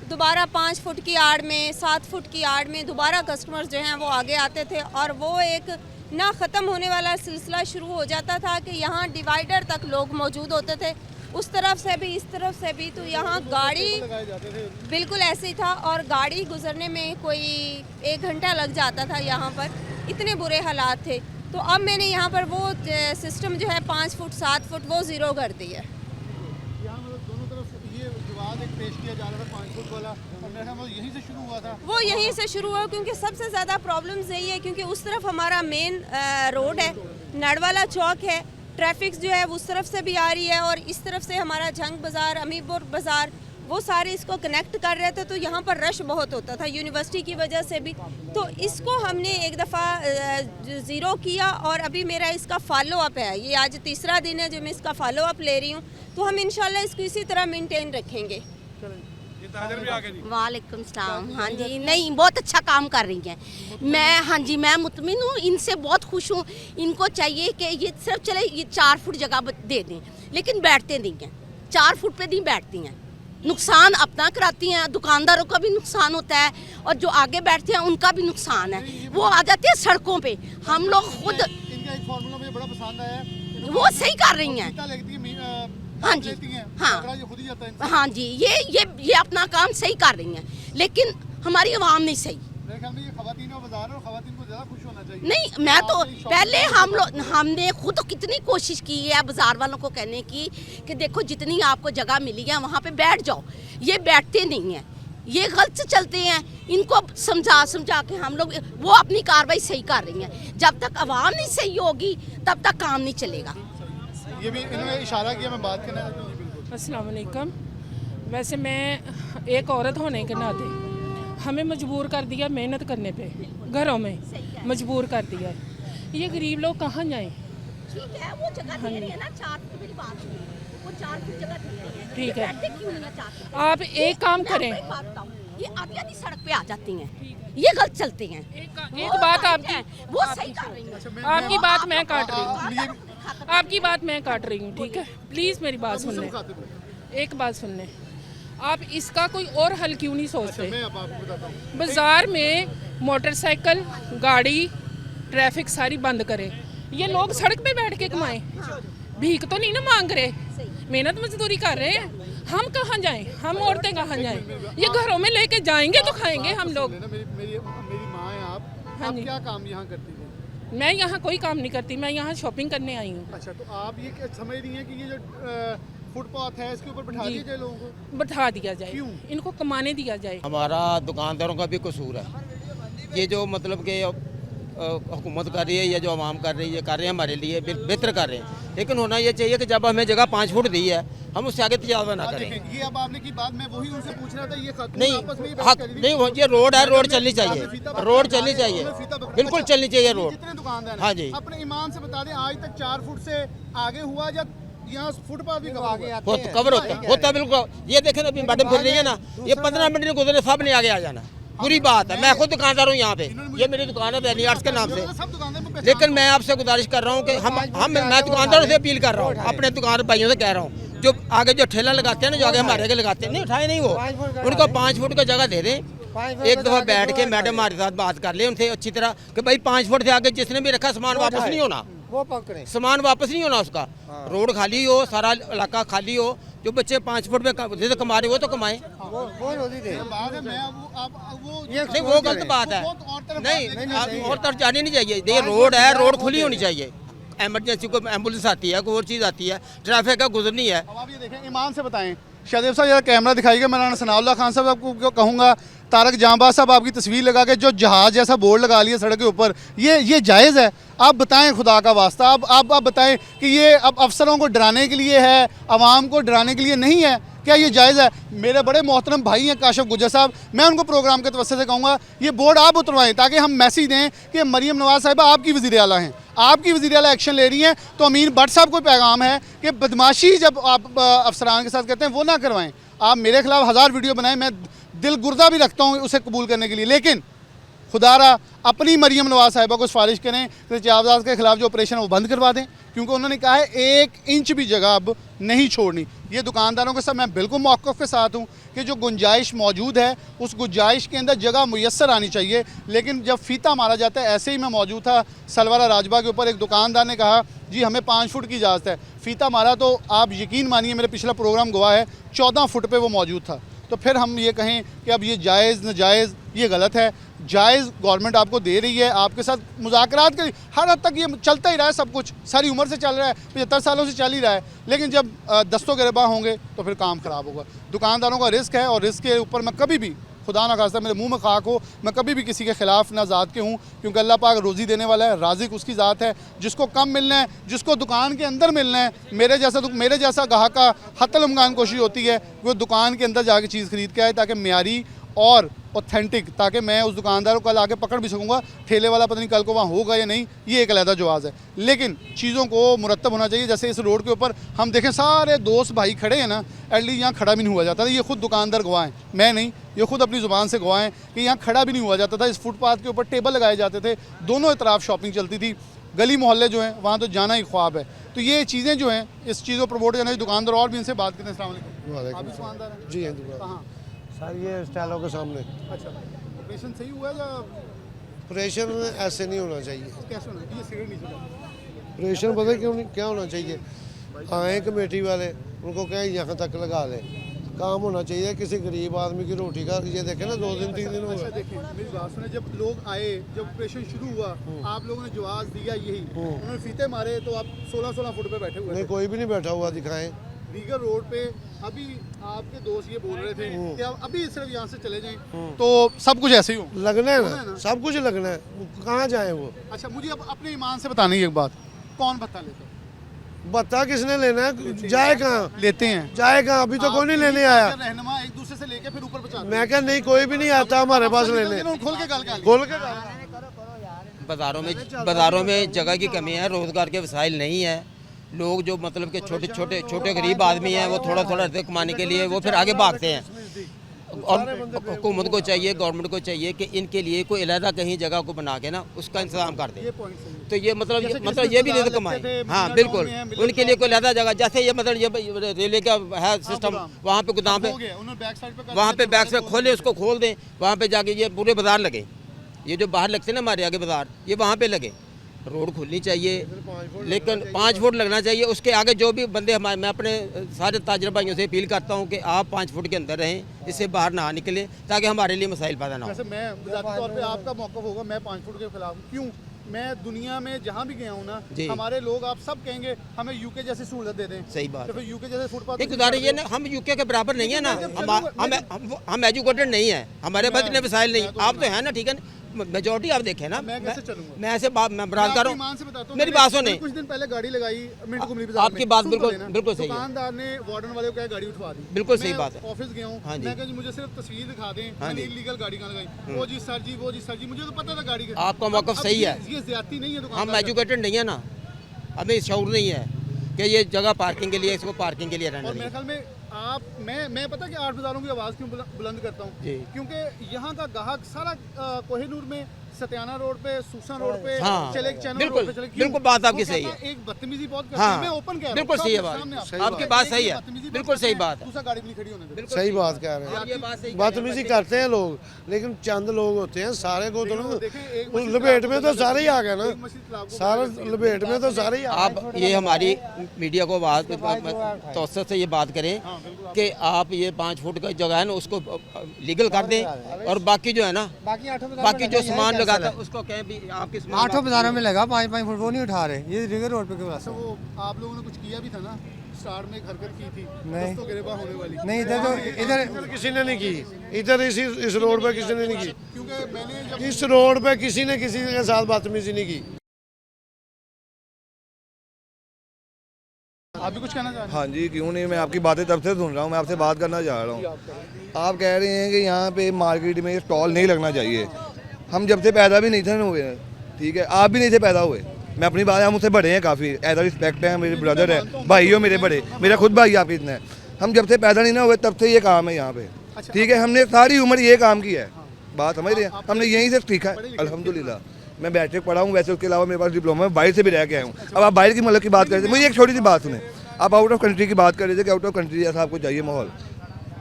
दोबारा 5 फुट की आड़ में, 7 फुट की आड़ में दोबारा कस्टमर्स जो हैं वो आगे आते थे और वो एक ना ख़त्म होने वाला सिलसिला शुरू हो जाता था कि यहाँ डिवाइडर तक लोग मौजूद होते थे, उस तरफ से भी इस तरफ से भी। तो यहाँ गाड़ी बिल्कुल ऐसे ही था और गाड़ी गुजरने में कोई 1 घंटा लग जाता था, यहाँ पर इतने बुरे हालात थे। तो अब मैंने यहाँ पर वो सिस्टम जो है 5 फुट 7 फुट वो ज़ीरो कर दी है। यहाँ दोनों तरफ ये विवाद एक पेश किया जा रहा था 5 फुट वाला, और मेरा ख्याल यहीं से शुरू हुआ था। वो यहीं से शुरू हुआ क्योंकि सबसे ज़्यादा प्रॉब्लम्स यही है क्योंकि उस तरफ हमारा मेन रोड है, नड़वाला चौक है, ट्रैफिक जो है उस तरफ से भी आ रही है और इस तरफ से हमारा जंग बाज़ार, अमीरपुर बाज़ार, वो सारे इसको कनेक्ट कर रहे थे। तो यहाँ पर रश बहुत होता था यूनिवर्सिटी की वजह से भी। तो इसको हमने एक दफ़ा ज़ीरो किया और अभी मेरा इसका फॉलो अप है, ये आज 3रा दिन है जो मैं इसका फॉलो अप ले रही हूँ। तो हम इंशाल्लाह इसको इसी तरह मेंटेन रखेंगे। वालेकुम सलाम। हाँ जी, नहीं बहुत अच्छा काम कर रही हैं। मैं हाँ जी मैं मुतमिन हूँ, इनसे बहुत खुश हूँ। इनको चाहिए कि ये सिर्फ चले ये 4 फुट जगह दे दें, लेकिन बैठते नहीं हैं, 4 फुट पे नहीं बैठती हैं, नुकसान अपना कराती हैं, दुकानदारों का भी नुकसान होता है और जो आगे बैठते हैं उनका भी नुकसान है। वो आ जाते हैं सड़कों पे, हम लोग खुद इनका एक फार्मूला मुझे बड़ा पसंद आया, वो सही कर रही हैं। हाँ जी हाँ जी ये अपना काम सही कर रही हैं, लेकिन हमारी आवाम नहीं सही। नहीं, मैं तो पहले हमने खुद कितनी कोशिश की है बाज़ार वालों को कहने की कि देखो जितनी आपको जगह मिली है वहाँ पे बैठ जाओ, ये बैठते नहीं हैं, ये गलत चलते हैं। इनको समझा के हम लोग वो अपनी कार्रवाई सही कर रही हैं। जब तक आवाम नहीं सही होगी तब तक काम नहीं चलेगा। ये भी इन्होंने इशारा किया, मैं बात करना चाहती हूँ। अस्सलाम वालेकुम। वैसे मैं एक औरत होने के नाते हमें मजबूर कर दिया मेहनत करने पे, घरों में मजबूर कर दिया। ये गरीब लोग कहाँ जाएं? ठीक है, वो जगह दे रही है ना, 4 फुट मेरी बात हुई, वो 4 फुट जगह दे रही है। ठीक है, बैठते क्यों नहीं है 4 फुट? आप एक काम करें, मैं बात बताऊं, ये आधी आधी सड़क पे आ जाती हैं, ये गलत चलते हैं। एक बात आपकी, वो सही कर रही है। आपकी बात मैं काट रही हूँ, आपकी बात मैं काट रही हूँ, ठीक है, प्लीज़ मेरी बात सुन लें, एक बात सुन लें। आप इसका कोई और हल क्यों नहीं सोचते? मैं अब आपको बताता हूँ। बाजार में मोटरसाइकिल, गाड़ी, ट्रैफिक सारी बंद करें, ये लोग सड़क पे बैठ के कमाएं, भीख तो नहीं ना मांग रहे, मेहनत मजदूरी कर रहे हैं। हम कहाँ जाएं, हम औरतें कहाँ जाएं? ये घरों में लेके जाएंगे तो खाएंगे हम लोग। मेरी माँ है आप, हाँ आप जी। क्या काम यहाँ करती हैं? मैं यहाँ कोई काम नहीं करती, मैं यहाँ शॉपिंग करने आई हूँ। अच्छा, तो आप ये क्या समझ रही हैं कि ये जो फुटपाथ है इसके ऊपर बिठा जी। दिया जाए लोगों को? बढ़ा दिया जाए, क्यों? इनको कमाने दिया जाए। हमारा दुकानदारों का भी कसूर है। ये जो मतलब कि हुकूमत कर रही है या जो आवाम कर रही है, कर रहे हैं हमारे लिए बेहतर कर रहे हैं, लेकिन होना ये चाहिए कि जब हमें जगह 5 फुट दी है हम उससे आगे तजावज़ ना करें। देखें, ये अब आपने की बात मैं वही उनसे पूछ रहा था, ये खातून नहीं आपस में ही बहस हक कर रही थी। नहीं, ये रोड है, रोड चलनी आपने चाहिए, फीता पकड़ा, रोड चलनी चाहिए, आपने फीता पकड़ा। बिल्कुल अच्छा, चलनी चाहिए ये रोड। जितने दुकानदार हैं, हाँ जी। अपने ईमान से बता दें आज तक 4 फुट से आगे हुआ या यहाँ फुटपाथ भी कवर हुआ? कवर होता बिल्कुल। ये देखें ना, अभी मैडम फिर रही है ना, ये 15 मिनट नहीं गुजरे सब ने आगे आ जाना, बुरी बात है। मैं खुद दुकानदार हूँ यहाँ पे, ये मेरी दुकान है वैली आर्ट्स के नाम से, सब दुकानदार में पहचान लेकिन मैं आपसे गुजारिश कर रहा हूँ कि मैं दुकानदारों से अपील कर रहा हूँ, अपने दुकान भाइयों से कह रहा हूँ, जो आगे जो ठेला लगाते हैं ना, जो आगे हमारे आगे लगाते हैं, नहीं उठाए नहीं वो, उनको 5 फुट का जगह दे दें। एक दफ़ा बैठ के मैडम हमारे साथ बात कर ले उनसे अच्छी तरह कि भाई 5 फुट से आगे जिसने भी रखा सामान वापस नहीं होना, वो पकड़े। सामान वापस नहीं होना उसका। रोड खाली हो, सारा इलाका खाली हो, जो बच्चे 5 फुट में जैसे कमा रहे वो तो कमाएं। बात है, मैं वो नहीं वो गलत बात है, बहुत और तरफ नहीं बात है। आप और तरफ जानी नहीं चाहिए। ये रोड है, रोड खुली होनी चाहिए। एमरजेंसी को एम्बुलेंस आती है, कोई और चीज़ आती है, ट्रैफिक का गुजरनी है। अब आप ये देखें, ईमान से बताएं, शाहदेव साहब जरा कैमरा दिखाइएगा। मैं राना सनाउल्लाह खान साहब आपको कहूँगा, तारक जहाँबाज साहब आपकी तस्वीर लगा के जो जहाज जैसा बोर्ड लगा लिया सड़क के ऊपर, ये जायज़ है? आप बताएं खुदा का वास्ता, आप बताएं कि ये अब अफसरों को डराने के लिए है, आवाम को डराने के लिए नहीं है? क्या ये जायज़ है? मेरे बड़े मोहतरम भाई हैं काशिफ गुज्जर साहब, मैं उनको प्रोग्राम के तवस्सुत से कहूँगा ये बोर्ड आप उतरवाएं ताकि हम मैसेज दें कि मरीम नवाज़ साहिबा आपकी वज़ीर आला हैं, आपकी वज़ीर आला एक्शन ले रही हैं। तो अमीन भट्ट साहब को पैगाम है कि बदमाशी जब आप अफसरान के साथ करते हैं वो ना करवाएं। आप मेरे खिलाफ 1000 वीडियो बनाएं, मैं दिल गुर्दा भी रखता हूँ उसे कबूल करने के लिए, लेकिन खुदारा अपनी मरीम नवाज़ साहिबा को सिफारिश करें कि तजावज़ात के खिलाफ जो ऑपरेशन है वो बंद करवा दें, क्योंकि उन्होंने कहा है 1 इंच भी जगह अब नहीं छोड़नी। ये दुकानदारों के साथ मैं बिल्कुल मौक़िफ़ के साथ हूँ कि जो गुंजाइश मौजूद है उस गुंजाइश के अंदर जगह मुयस्सर आनी चाहिए। लेकिन जब फ़ीता मारा जाता है, ऐसे ही मैं मौजूद था सलवारा राजबाग के ऊपर, एक दुकानदार ने कहा जी हमें 5 फुट की इजाज़त है, फ़ीता मारा तो आप यकीन मानिए मेरे पिछला प्रोग्राम गवाह है 14 फुट पर वो मौजूद था। तो फिर हम ये कहें कि अब ये जायज़ नाजायज़ ये गलत है। जायज़ गवर्नमेंट आपको दे रही है, आपके साथ मुज़ाकरात के हर हद तक ये चलता ही रहा है, सब कुछ सारी उम्र से चल रहा है, 75 सालों से चल ही रहा है, लेकिन जब दस्तों गिरबा होंगे तो फिर काम ख़राब होगा। दुकानदारों का रिस्क है और रिस्क के ऊपर मैं कभी भी, खुदा ना खास्ता मेरे मुंह में खाक हो, मैं कभी भी किसी के ख़िलाफ़ ना ज़ात के हूँ, क्योंकि अल्लाह पाक रोज़ी देने वाला है, राज़िक उसकी ज़ात है। जिसको कम मिलना है, जिसको दुकान के अंदर मिलना है, मेरे जैसा गाहक का हत्तल इम्कान कोशिश होती है वो दुकान के अंदर जाके चीज़ ख़रीद के आए ताकि म्यारी और ऑथेंटिक, ताकि मैं उस दुकानदार को कल आके पकड़ भी सकूँगा, ठेले वाला पता नहीं कल को वहाँ होगा या नहीं, ये एक अलहदा जवाज़ है। लेकिन चीज़ों को मुरतब होना चाहिए। जैसे इस रोड के ऊपर हम देखें सारे दोस्त भाई खड़े हैं ना, एटलीस्ट यहाँ खड़ा भी नहीं हुआ जाता था। ये खुद दुकानदार गवाह हैं, मैं नहीं, ये खुद अपनी ज़ुबान से गवाह हैं कि यहाँ खड़ा भी नहीं हुआ जाता था। इस फुटपाथ के ऊपर टेबल लगाए जाते थे, दोनों तरफ शॉपिंग चलती थी, गली मोहल्ले जो हैं वहाँ तो जाना ही ख्वाब है। तो ये चीज़ें जो हैं, इस चीज़ को प्रमोट करना चाहिए। दुकानदार और भी इनसे बात करते हैं। अस्सलाम वालेकुम। आप भी दुकानदार हैं? जी हाँ, कहाँ? सर ये स्टाइलों के सामने। अच्छा, ऑपरेशन सही हुआ या ऑपरेशन ऐसे नहीं होना चाहिए। कैसे होना? ये सिगरेट नहीं चला। ऑपरेशन पता है क्यों नहीं, क्या होना चाहिए, आए कमेटी वाले उनको कहें यहाँ तक लगा दें, काम होना चाहिए। किसी गरीब आदमी की रोटी का ये देखें ना 2 दिन 3 दिन हो अच्छा गए। देखें, मेरी बात सुने, जब लोग आए, जब ऑपरेशन शुरू हुआ, आप लोगों ने जवाब दिया यही, उन्होंने फीते मारे तो आप 16-16 फुट पे बैठे हुए नहीं थे। कोई भी नहीं बैठा हुआ, दिखाएं। रीगर रोड पे अभी आपके दोस्त ये बोल रहे थे कि आप अभी सिर्फ यहाँ से चले जाएं तो सब कुछ ऐसे ही हो। लगना है है ना? ना, सब कुछ लगना है, कहाँ जाए वो। अच्छा, मुझे अब अपने ईमान से बतानी है एक बात, कौन भत्ता लेता है? बता किसने लेना है, जाए कहाँ, लेते हैं जाए कहाँ, अभी तो कोई नहीं लेने आया। रहनुमा एक दूसरे से लेके फिर ऊपर पहुंचाते हैं। मैं क्या नहीं, कोई भी नहीं आता हमारे पास लेने, खोल के गल कर खोल के बाज़ारों में जगह की कमी है, रोज़गार के वसाइल नहीं है, लोग जो मतलब कि छोटे गरीब आदमी हैं वो थोड़ा थोड़ा कमाने के लिए वो फिर आगे भागते हैं। और हुकूमत को चाहिए, गवर्नमेंट को चाहिए कि इनके लिए कोई अलहदा कहीं जगह को बना के ना उसका इंतजाम कर दे। तो ये मतलब ये भी रिज़्क़ कमाए। हाँ बिल्कुल, उनके लिए कोई अलहदा जगह, जैसे ये मतलब ये रेलवे का है सिस्टम, वहाँ पे गोदाम पे वहाँ पे बैक साइड खोले, उसको खोल दें, वहाँ पे जाके ये पूरे बाज़ार लगे। ये जो बाहर लगते हैं ना हमारे आगे बाज़ार, ये वहाँ पे लगे। रोड खुलनी चाहिए, लेकिन 5 फुट लगना चाहिए। उसके आगे जो भी बंदे हमारे, मैं अपने सारे ताजर भाइयों से अपील करता हूँ कि आप 5 फुट के अंदर रहें, इससे बाहर ना निकलें, ताकि हमारे लिए मसाइल पैदा ना हो। वैसे मैं ज़ाती तौर पे आपका मौक़िफ़ होगा, मैं 5 फुट के खिलाफ हूँ। क्यों? मैं दुनिया में जहाँ भी गया हूँ ना, हमारे लोग आप सब कहेंगे हमें यूके जैसी सहूलत दे दें। सही बात। तो फिर यूके जैसे फुटपाथ एक गुजारिश ये ना, हम यूके के बराबर नहीं है ना, हम एजुकेटेड नहीं है, हमारे पास इतने वसाइल नहीं। आप तो है ना, ठीक है, मेजोरिटी आप देखें ना। मैं कैसे चलूंगा? मैं ऐसे मैं बरात कर रहा हूँ, मेरी बात सुने। कुछ दिन पहले गाड़ी लगाई मिंटो कुमली बाजार आपकी बात बिल्कुल सही है। दुकानदार ने वार्डन वाले को कहा गाड़ी उठवा दी। बिल्कुल सही बात है। ऑफिस गया हूँ, मैं कहा मुझे सिर्फ तस्वीर दिखा दें, मैंने इलीगल गाड़ी कहाँ लगाई। वो जी सर जी, मुझे तो पता था गाड़ी का। आपका मौक़िफ़ सही है, ये ज्यादती नहीं है। हम एजुकेटेड नहीं है ना, हमें शऊर नहीं है कि ये जगह पार्किंग के लिए, इसको पार्किंग के लिए रहना मेरे ख्याल में आप मैं पता कि 8 बाज़ारों की आवाज़ क्यों बुलंद करता हूँ, क्योंकि यहाँ का ग्राहक सारा कोहिनूर में, सत्याना रोड पे, सूसन रोड पे, चले चैनल रोड पे चले। बिल्कुल बात आपकी सही है। एक बदतमीजी बहुत करते हैं, मैं ओपन कह रहा हूं। बिल्कुल सही है बात, आपकी बात सही है, बिल्कुल सही बात है। दूसरा गाड़ी भी नहीं खड़ी होने देते। सही बात कह रहे हैं, बदतमीजी करते हैं लोग, लेकिन चंद लोग होते हैं, सारे को तो लपेट में तो सारे ही आ गए ना, सारे लपेट में तो सारे ही। आप ये हमारी मीडिया को बात तवज्जो से ये बात करें कि आप ये 5 फुट का जगह है ना, उसको लीगल कर दें, और बाकी जो है ना, बाकी जो सामान लगाता है उसको कहें भी आपके 8 बाज़ारों में लगा 5-5 फुट, वो नहीं उठा रहे। ये रिंग रोड पे क्यों? वो आप लोगों ने कुछ किया भी था ना, स्टार्ट में एक हरकत की थी, नहीं तो गिरबा होने वाली नहीं, इधर किसी ने नहीं की, इधर इस रोड पे किसी ने नहीं की, क्योंकि मैंने इस रोड पे किसी ने किसी के साथ बदतमीजी नहीं की। आप भी कुछ कहना चाह रहे हैं? हाँ जी, क्यों नहीं, मैं आपकी बातें तब से सुन रहा हूँ, मैं आपसे बात करना चाह रहा हूँ। आप कह रहे हैं कि यहाँ पे मार्केट में स्टॉल नहीं लगना चाहिए। हम जब से पैदा भी नहीं थे हुए, ठीक है, आप भी नहीं थे पैदा हुए। मैं अपनी बात, हम मुझसे बड़े हैं काफ़ी, एज अ रिस्पेक्ट है, मेरे ब्रदर है, भाई हो मेरे बड़े, मेरा खुद भाई आपके इतना है। हम जब से पैदा नहीं ना हुए तब से ये काम है यहाँ पे, ठीक है, हमने सारी उम्र ये काम किया है। बात समझ रहे हैं, हमने यहीं से सीखा है अल्हम्दुलिल्लाह। मैं मैट्रिक पढ़ा हूँ, वैसे उसके अलावा मेरे पास डिप्लोमा है, बाहर से भी रह के आया हूँ। अब आप बाहर की मुल्क की बात कर रहे थे, मुझे एक छोटी सी बात सुने, आप आउट ऑफ कंट्री की बात कर रहे थे कि आउट ऑफ कंट्री जैसा आपको चाहिए माहौल।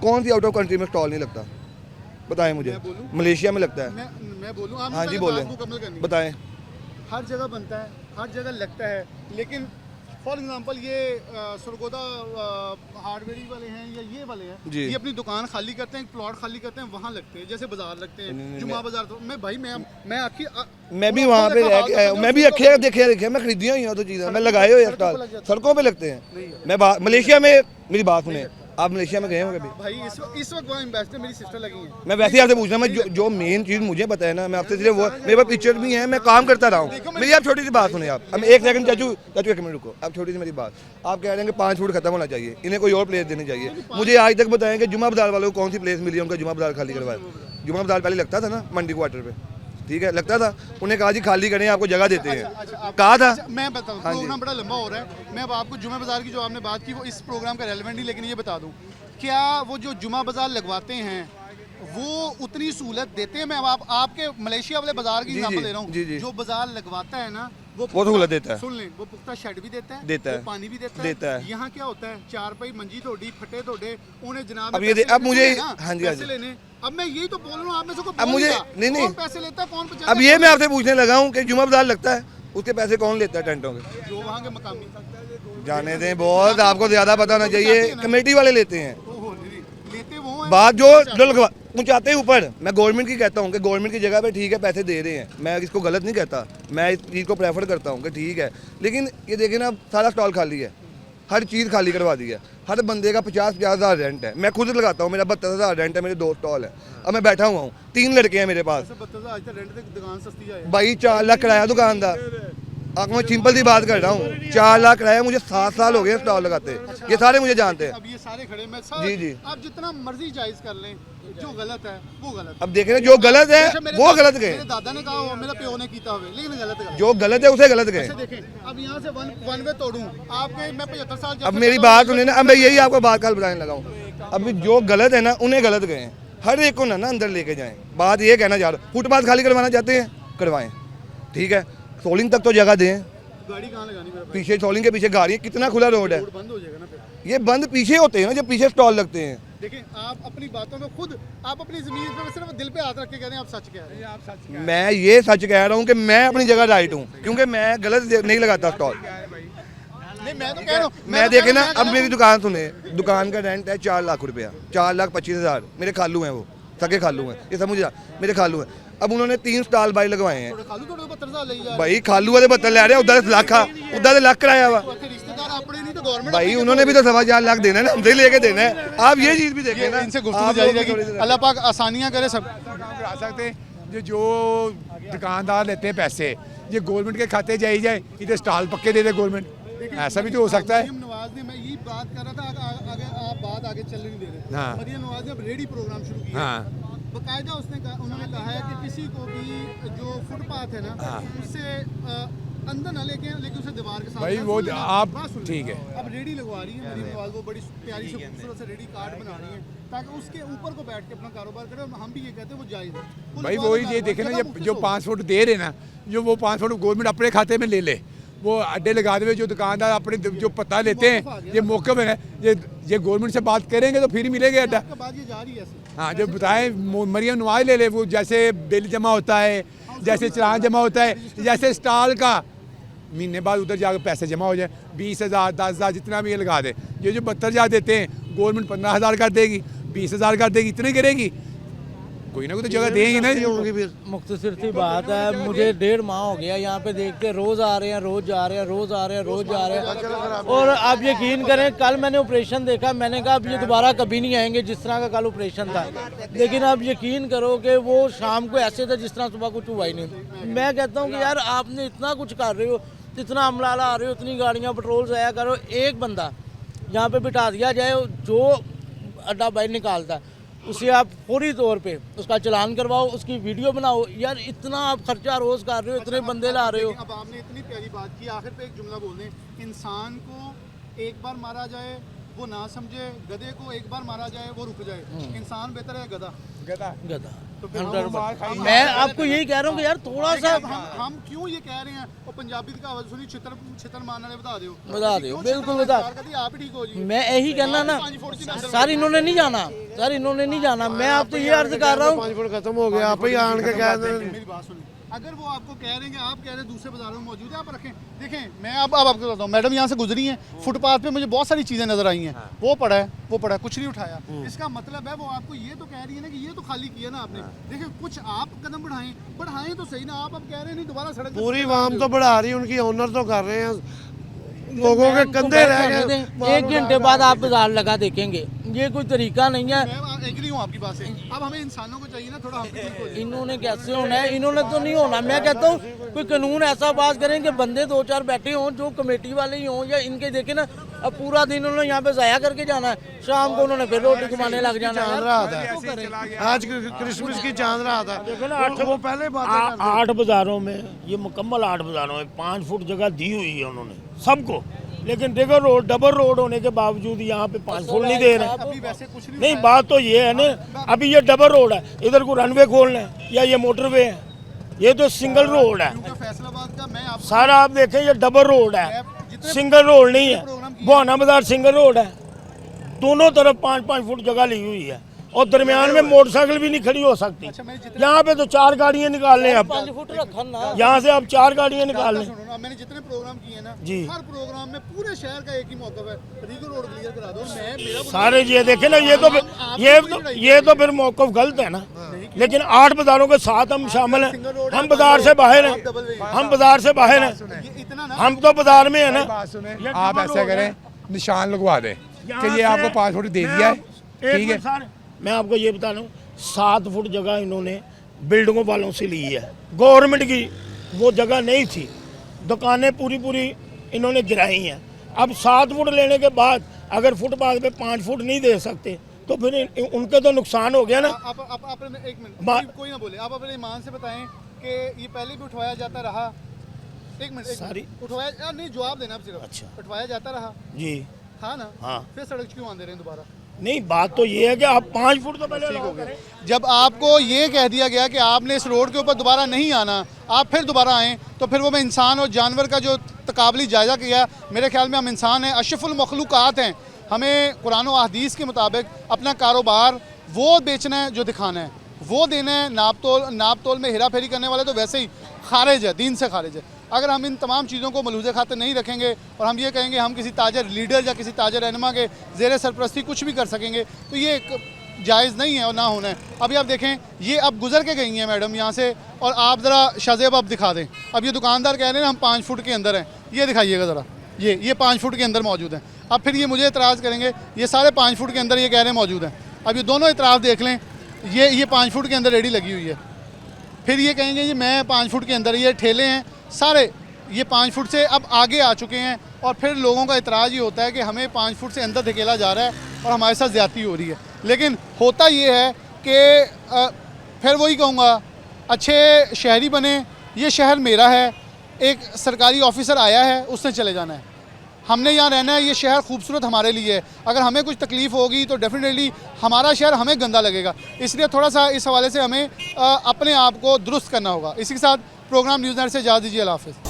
कौन सी आउट ऑफ कंट्री में स्टॉल नहीं लगता, बताएं मुझे। मलेशिया में लगता है, मैं बोलूं, आप हाँ जी बोलें, बताएं। हर जगह बनता है, हर जगह लगता है, लेकिन फॉर एग्जांपल ये सरगोदा हार्डवेयर वाले हैं या ये वाले हैं, ये अपनी दुकान खाली करते हैं, प्लॉट खाली करते हैं, वहाँ लगते हैं, जैसे बाजार लगते हैं, जुमा बाजार। तो मैं भाई मैं भी वहाँ पे रह के, मैं भी अखे देखे मैं खरीदिया ही हूँ तो चीज़ें, मैं लगाए हुए स्टॉल सड़कों पे लगते हैं। मैं मलेशिया में, मेरी बात सुने, आप मलेशिया में गए हो कभी? भाई इस वक्त वहाँ एम्बेसडर मेरी सिस्टर लगी है। मैं वैसे ही आपसे पूछ रहा हूँ, मैं जो मेन चीज़ मुझे पता है ना, मैं आपसे सिर्फ वो, मेरे पास पिक्चर भी हैं, मैं काम करता रहा हूँ। मेरी आप छोटी सी बात सुने, आप अब 1 सेकंड चाचू 1 मिनट रुको, आप छोटी सी मेरी बात। आप कह रहे हैं कि 5 फुट खत्म होना चाहिए, इन्हें कोई और प्लेस देनी चाहिए। मुझे आज तक बताएं कि जुमा बाजार वालों को कौन सी प्लेस मिली है उनका जुमा बाजार खाली करवाया? जुमा बाजार पहले लगता था ना मंडी क्वार्टर पे, ठीक है, लगता था, उन्हें कहा जी खाली करें, आपको जगह देते हैं, कहा था। मैं बताऊँ, प्रोग्राम बड़ा लंबा हो रहा है, मैं अब आपको जुमा बाजार की जो आपने बात की वो इस प्रोग्राम का रेलेवेंट नहीं, लेकिन ये बता दूँ, क्या वो जो जुमा बाजार लगवाते हैं वो उतनी सहूलत देते हैं? मैं अब आपके मलेशिया वाले बाजार की एग्जांपल दे रहा हूँ, जो बाजार लगवाता है ना वो सहूलत देता है। सुन लें, वो पुख्ता शेड भी देता है, पानी भी देता है। यहाँ क्या होता है, 4 पाई मंजी तोड़ी, फटे तोड़े, उन्हें जनाब अब ये अब मुझे, हाँ जी, पैसे लेने। अब मैं यही तो बोल रहा हूँ, आप में से अब मुझे नहीं पैसे लेता है, कौन? अब ये मैं आपसे पूछने लगा हूँ कि जुमा बाजार लगता है, उसके पैसे कौन लेता है टेंटों के? जो वहाँ के मकामी। जाने दें, बहुत आपको ज्यादा पता होना चाहिए, कमेटी वाले लेते हैं। लेते वो हैं, बात जो लगवा पहुँचाते हैं ऊपर। मैं गवर्नमेंट की कहता हूँ कि गवर्नमेंट की जगह पे ठीक है पैसे दे रहे हैं, मैं इसको गलत नहीं कहता, मैं इस चीज़ को प्रेफर करता हूँ कि ठीक है, लेकिन ये देखें ना, सारा स्टॉल खाली है, हर चीज़ खाली करवा दी है, हर बंदे का 50-50 हज़ार रेंट है। मैं खुद लगाता हूँ, मेरा 72,000 रेंट है, मेरे 2 स्टॉल है। अब मैं बैठा हुआ हूँ, 3 लड़के हैं मेरे पास, भाई 4 लाख किराया दुकान का, आपको मैं सिंपल सी बात कर रहा हूँ, 4 लाख किराया, मुझे 7 साल हो गए स्टॉल लगाते, ये सारे मुझे जानते हैं। अब ये सारे खड़े मैं जी जी, आप जितना मर्जी जायज कर लें, जो गलत है वो गलत। अब देखें जो गलत है वो गलत गए, मेरे दादा ने कहा मेरा प्यो ने कीता हुए, लेकिन गलत है, जो गलत है उसे गलत गए। देखें अब यहाँ से वन वे तोड़ूं आपके, मैं 75 साल अब मेरी बात सुनिए ना, अब मैं यही आपको बात कल बताने लगा हूँ। अब जो गलत है ना उन्हें गलत गए, हर एक को ना अंदर लेके जाएं। बात ये कहना चाह रहा हूँ, फुटपाथ खाली करवाना चाहते हैं करवाएं, ठीक है, सोलिंग तक तो जगह दें। गाड़ी कहाँ लगानी मेरा? पीछे सोलिंग के पीछे गाड़ी, कितना खुला रोड है, बंद हो जाएगा ना फिर। ये बंद पीछे होते हैं ना जब पीछे स्टॉल लगते हैं। देखिए आप अपनी बातों में खुद, आप अपनी जमीन पे सिर्फ दिल पे हाथ रख के कहते हैं आप सच कह रहे हैं। आप सच, मैं ये सच कह रहा हूँ कि मैं अपनी जगह राइट हूँ, क्योंकि मैं गलत नहीं लगाता स्टॉल। नहीं मैं तो कह रहा हूँ, मैं देखे ना, अब मेरी दुकान सुने, दुकान का रेंट है 4 लाख रुपया, 4,25,000, मेरे खालू हैं, वो सगे खालू हैं, ये सब मुझे मेरे खालू हैं। अब उन्होंने 3 स्टॉल बाई लगवाए हैं भाई, खालू वाले 72 ले रहे हैं, उधर से लाख कराया हुआ भाई, उन्होंने भी तो 4.25 लाख देना है ना, हमसे लेके देना है। आप ये चीज़ भी देखें ना, इनसे गुफ्तगू जारी रहेगी, अल्लाह पाक आसानियाँ करे सब करा सकते हैं। जो दुकानदार लेते हैं पैसे, ये गवर्नमेंट के खाते जाई जाए, इधर स्टॉल पक्के दे दे गवर्नमेंट, ऐसा भी तो हो सकता है। नवाज ने, मैं यही बात कर रहा था, आगे आप बात आगे चल नहीं दे रहे। हाँ। मरियम नवाज ने अब रेडी प्रोग्राम शुरू किया। हाँ। बकायदा उन्होंने कहा है कि किसी को भी जो फुटपाथ है ना, उससे अंदर ना लेके उसे दीवार के साथ भाई वो आप ठीक है। अब रेडी लगवा रही है मरियम नवाज, वो बड़ी प्यारी से खूबसूरत से रेडी कार्ड बना रही है ताकि उसके ऊपर को बैठ के अपना कारोबार करे। हम भी ये कहते हैं वो जायज़ है भाई, वही ये देखे ना, जो 5 फुट दे रहे ना, जो वो 5 फुट गवर्नमेंट अपने खाते में ले ले, वो अड्डे लगा दे, जो दुकानदार अपने जो पता लेते हैं, ये मौके में है, ये गवर्नमेंट से बात करेंगे तो फिर ही मिलेगा अड्डा। हाँ, जो बताएं मरियम नवाज ले ले, वो जैसे बिल जमा होता है, जैसे चालान जमा होता है, जैसे स्टॉल का महीने बाद उधर जाकर पैसे जमा हो जाए, 20,000 10,000 जितना भी ये लगा दे। ये जो 72,000 देते हैं, गवर्नमेंट 15,000 कर देगी, 20,000 कर देगी, इतने करेगी, कोई ना कोई तो जगह देंगी ना। मुख्तसर सी बात है, मुझे 1.5 माह हो गया यहाँ पे देखते, रोज़ आ रहे हैं, रोज़ जा रहे हैं, रोज़ आ रहे हैं, रोज़ जा रहे हैं। और आप यकीन करें, कल मैंने ऑपरेशन देखा, मैंने कहा अब ये दोबारा कभी नहीं आएंगे जिस तरह का कल ऑपरेशन था। लेकिन आप यकीन करो कि वो शाम को ऐसे था जिस तरह सुबह कुछ हुआ ही नहीं। मैं कहता हूँ कि यार आपने इतना कुछ कर रहे हो, इतना अमला ला रहे हो, इतनी गाड़ियाँ पेट्रोल ज़ाया करो, एक बंदा यहाँ पे बिठा दिया जाए जो अड्डा बाहर निकालता, उसे आप फौरी तौर पे उसका चालान करवाओ, उसकी वीडियो बनाओ। यार इतना आप खर्चा रोज़ कर रहे हो, इतने बंदे ला रहे हो। अब आपने इतनी प्यारी बात की, आखिर पे एक जुमला बोल दें, इंसान को एक बार मारा जाए वो ना समझे, गधे को एक बार मारा जाए वो रुक जाए, इंसान बेहतर है गधा। तो मैं आपको यही कह रहा हूँ कि यार थोड़ा सा हम क्यों ये कह रहे हैं, और पंजाबी की कहावत सुनी, छितर मारने वाले बता दो, बिल्कुल बता, आप ही ठीक हो जी। मैं यही कहना ना सर, इन्होंने नहीं जाना, सर इन्होंने नहीं जाना। मैं आप तो ये अर्ज कर रहा हूँ, 5 फुट खत्म हो गया, आप ही आन के कह दें। मेरी बात सुनिए, अगर वो आपको कह रहे हैं कि आप कह रहे हैं दूसरे बाजारों में मौजूद है, आप रखें। देखें मैं अब आपको बताता हूँ, मैडम यहाँ से गुजरी हैं, फुटपाथ पे मुझे बहुत सारी चीज़ें नजर आई हैं, वो पड़ा है कुछ नहीं उठाया। इसका मतलब है वो आपको ये तो कह रही है ना कि ये तो खाली किया ना आपने। देखिए कुछ आप कदम बढ़ाएं तो सही ना, आप अब कह रहे हैं नहीं दोबारा सड़क पूरी वाम तो बढ़ा रही है, उनकी ऑनर तो कर रहे हैं, लोगों के कंधे रह गए। 1 घंटे बाद आप बाजार लगा देखेंगे, ये कोई तरीका नहीं है। मैं एग्री हूँ आपकी बात से। अब हमें इंसानों को चाहिए ना थोड़ा, हम भी ठीक हो जाए। इन्होंने कैसे होना है, इन्होंने तो नहीं होना। मैं कहता हूँ कोई कानून ऐसा पास करें कि बंदे 2-4 बैठे हों जो कमेटी वाले ही हों, या इनके देखे ना, अब पूरा दिन उन्होंने यहाँ पे ज़ाया करके जाना है, शाम को उन्होंने फिर रोटी कमाने लग जाना है। आज क्रिसमस की चांद रात है, वो पहले 8 बाजारों में, ये मुकम्मल 8 बाजारों में 5 फुट जगह दी हुई है उन्होंने सबको, लेकिन देखो रोड डबल रोड होने के बावजूद यहाँ पे 5 फुट नहीं दे रहे। नहीं, बात तो ये है ना, अभी ये डबल रोड है, इधर को रनवे खोलना है या ये मोटरवे है, ये तो सिंगल रोड है सारा। आप देखें ये डबल रोड है, सिंगल रोड नहीं है। बुहाना बाजार सिंगल रोड है, दोनों तरफ 5-5 फुट जगह ली हुई है, और दरमियान में मोटरसाइकिल भी नहीं खड़ी हो सकती। यहाँ पे तो 4 गाड़ियाँ निकाल लें आप, यहाँ से आप 4 गाड़ियाँ निकाल लें। मैंने जितने प्रोग्राम किए ना जी, हर प्रोग्राम में पूरे शहर का एक ही मौका है, रीगल रोड क्लियर करा दो। मेरा सारे ये देखे ना, ये तो फिर मौकफ गलत है ना। लेकिन 8 बाजारों के साथ हम शामिल हैं, हम बाजार से बाहर हैं, हम बाजार से बाहर हैं, हम तो बाजार में है ना। आप ऐसा करें, निशान लगवा दें कि ये आपको 5 फुट दे दिया है, ठीक है। मैं आपको ये बता रहा हूँ, 7 फुट जगह इन्होंने बिल्डिंगों वालों से ली है, गवर्नमेंट की वो जगह नहीं थी, दुकानें पूरी पूरी इन्होंने गिराई हैं। अब 7 फुट लेने के बाद अगर फुटपाथ पे 5 फुट नहीं दे सकते तो फिर उनके तो नुकसान हो गया ना। आप एक मिनट कोई ना बोले, आप अपने ईमान से बताएं कि ये पहले भी उठवाया जाता रहा। एक मिनट सारी उठवाया नहीं, जवाब देना आप सिर्फ। अच्छा, उठवाया जाता रहा जी था ना? हाँ। फिर सड़क क्यों आंदे रहे हैं दोबारा? नहीं, बात तो ये है कि आप 5 फुट तो पहले अलाउ करें। जब आपको ये कह दिया गया कि आपने इस रोड के ऊपर दोबारा नहीं आना, आप फिर दोबारा आएँ, तो फिर वो मैं इंसान और जानवर का जो तकाबली जायज़ा किया, मेरे ख्याल में हम इंसान हैं, अशरफुल मखलूक़ात हैं। हमें कुरान और हदीस के मुताबिक अपना कारोबार वो बेचना है जो दिखाना है, वो देना है। नाप तोल में हेरा फेरी करने वाले तो वैसे ही खारिज है, दीन से खारिज है। अगर हम इन तमाम चीज़ों को मलूज़े खातिर नहीं रखेंगे और हम ये कहेंगे हम किसी ताजर लीडर या किसी ताजर रहनुमा के ज़ेर सरपरस्ती कुछ भी कर सकेंगे, तो ये एक जायज़ नहीं है और ना होना है। अभी आप देखें, ये अब गुजर के गई हैं मैडम यहाँ से, और आप ज़रा शाहजेब अब दिखा दें। अब ये दुकानदार कह रहे हैं हम 5 फुट के अंदर हैं, ये दिखाइएगा ज़रा, ये 5 फुट के अंदर मौजूद हैं। अब फिर ये मुझे एतराज़ करेंगे, ये सारे 5 फुट के अंदर ये कह रहे हैं मौजूद हैं। अब ये दोनों एतराफ़ देख लें, ये 5 फुट के अंदर रेडी लगी हुई है। फिर ये कहेंगे जी मैं 5 फुट के अंदर, ये ठेले हैं सारे ये 5 फुट से अब आगे आ चुके हैं, और फिर लोगों का इतराज़ ये होता है कि हमें 5 फुट से अंदर धकेला जा रहा है और हमारे साथ ज़्यादती हो रही है। लेकिन होता ये है कि फिर वही कहूँगा, अच्छे शहरी बने, ये शहर मेरा है, एक सरकारी ऑफिसर आया है उसने चले जाना है, हमने यहाँ रहना है, ये शहर खूबसूरत हमारे लिए है। अगर हमें कुछ तकलीफ़ होगी तो डेफिनेटली हमारा शहर हमें गंदा लगेगा। इसलिए थोड़ा सा इस हवाले से हमें अपने आप को दुरुस्त करना होगा। इसी के साथ प्रोग्राम न्यूज़ नाइट से इजाज़त दीजिए। अल्लाह हाफ़िज़।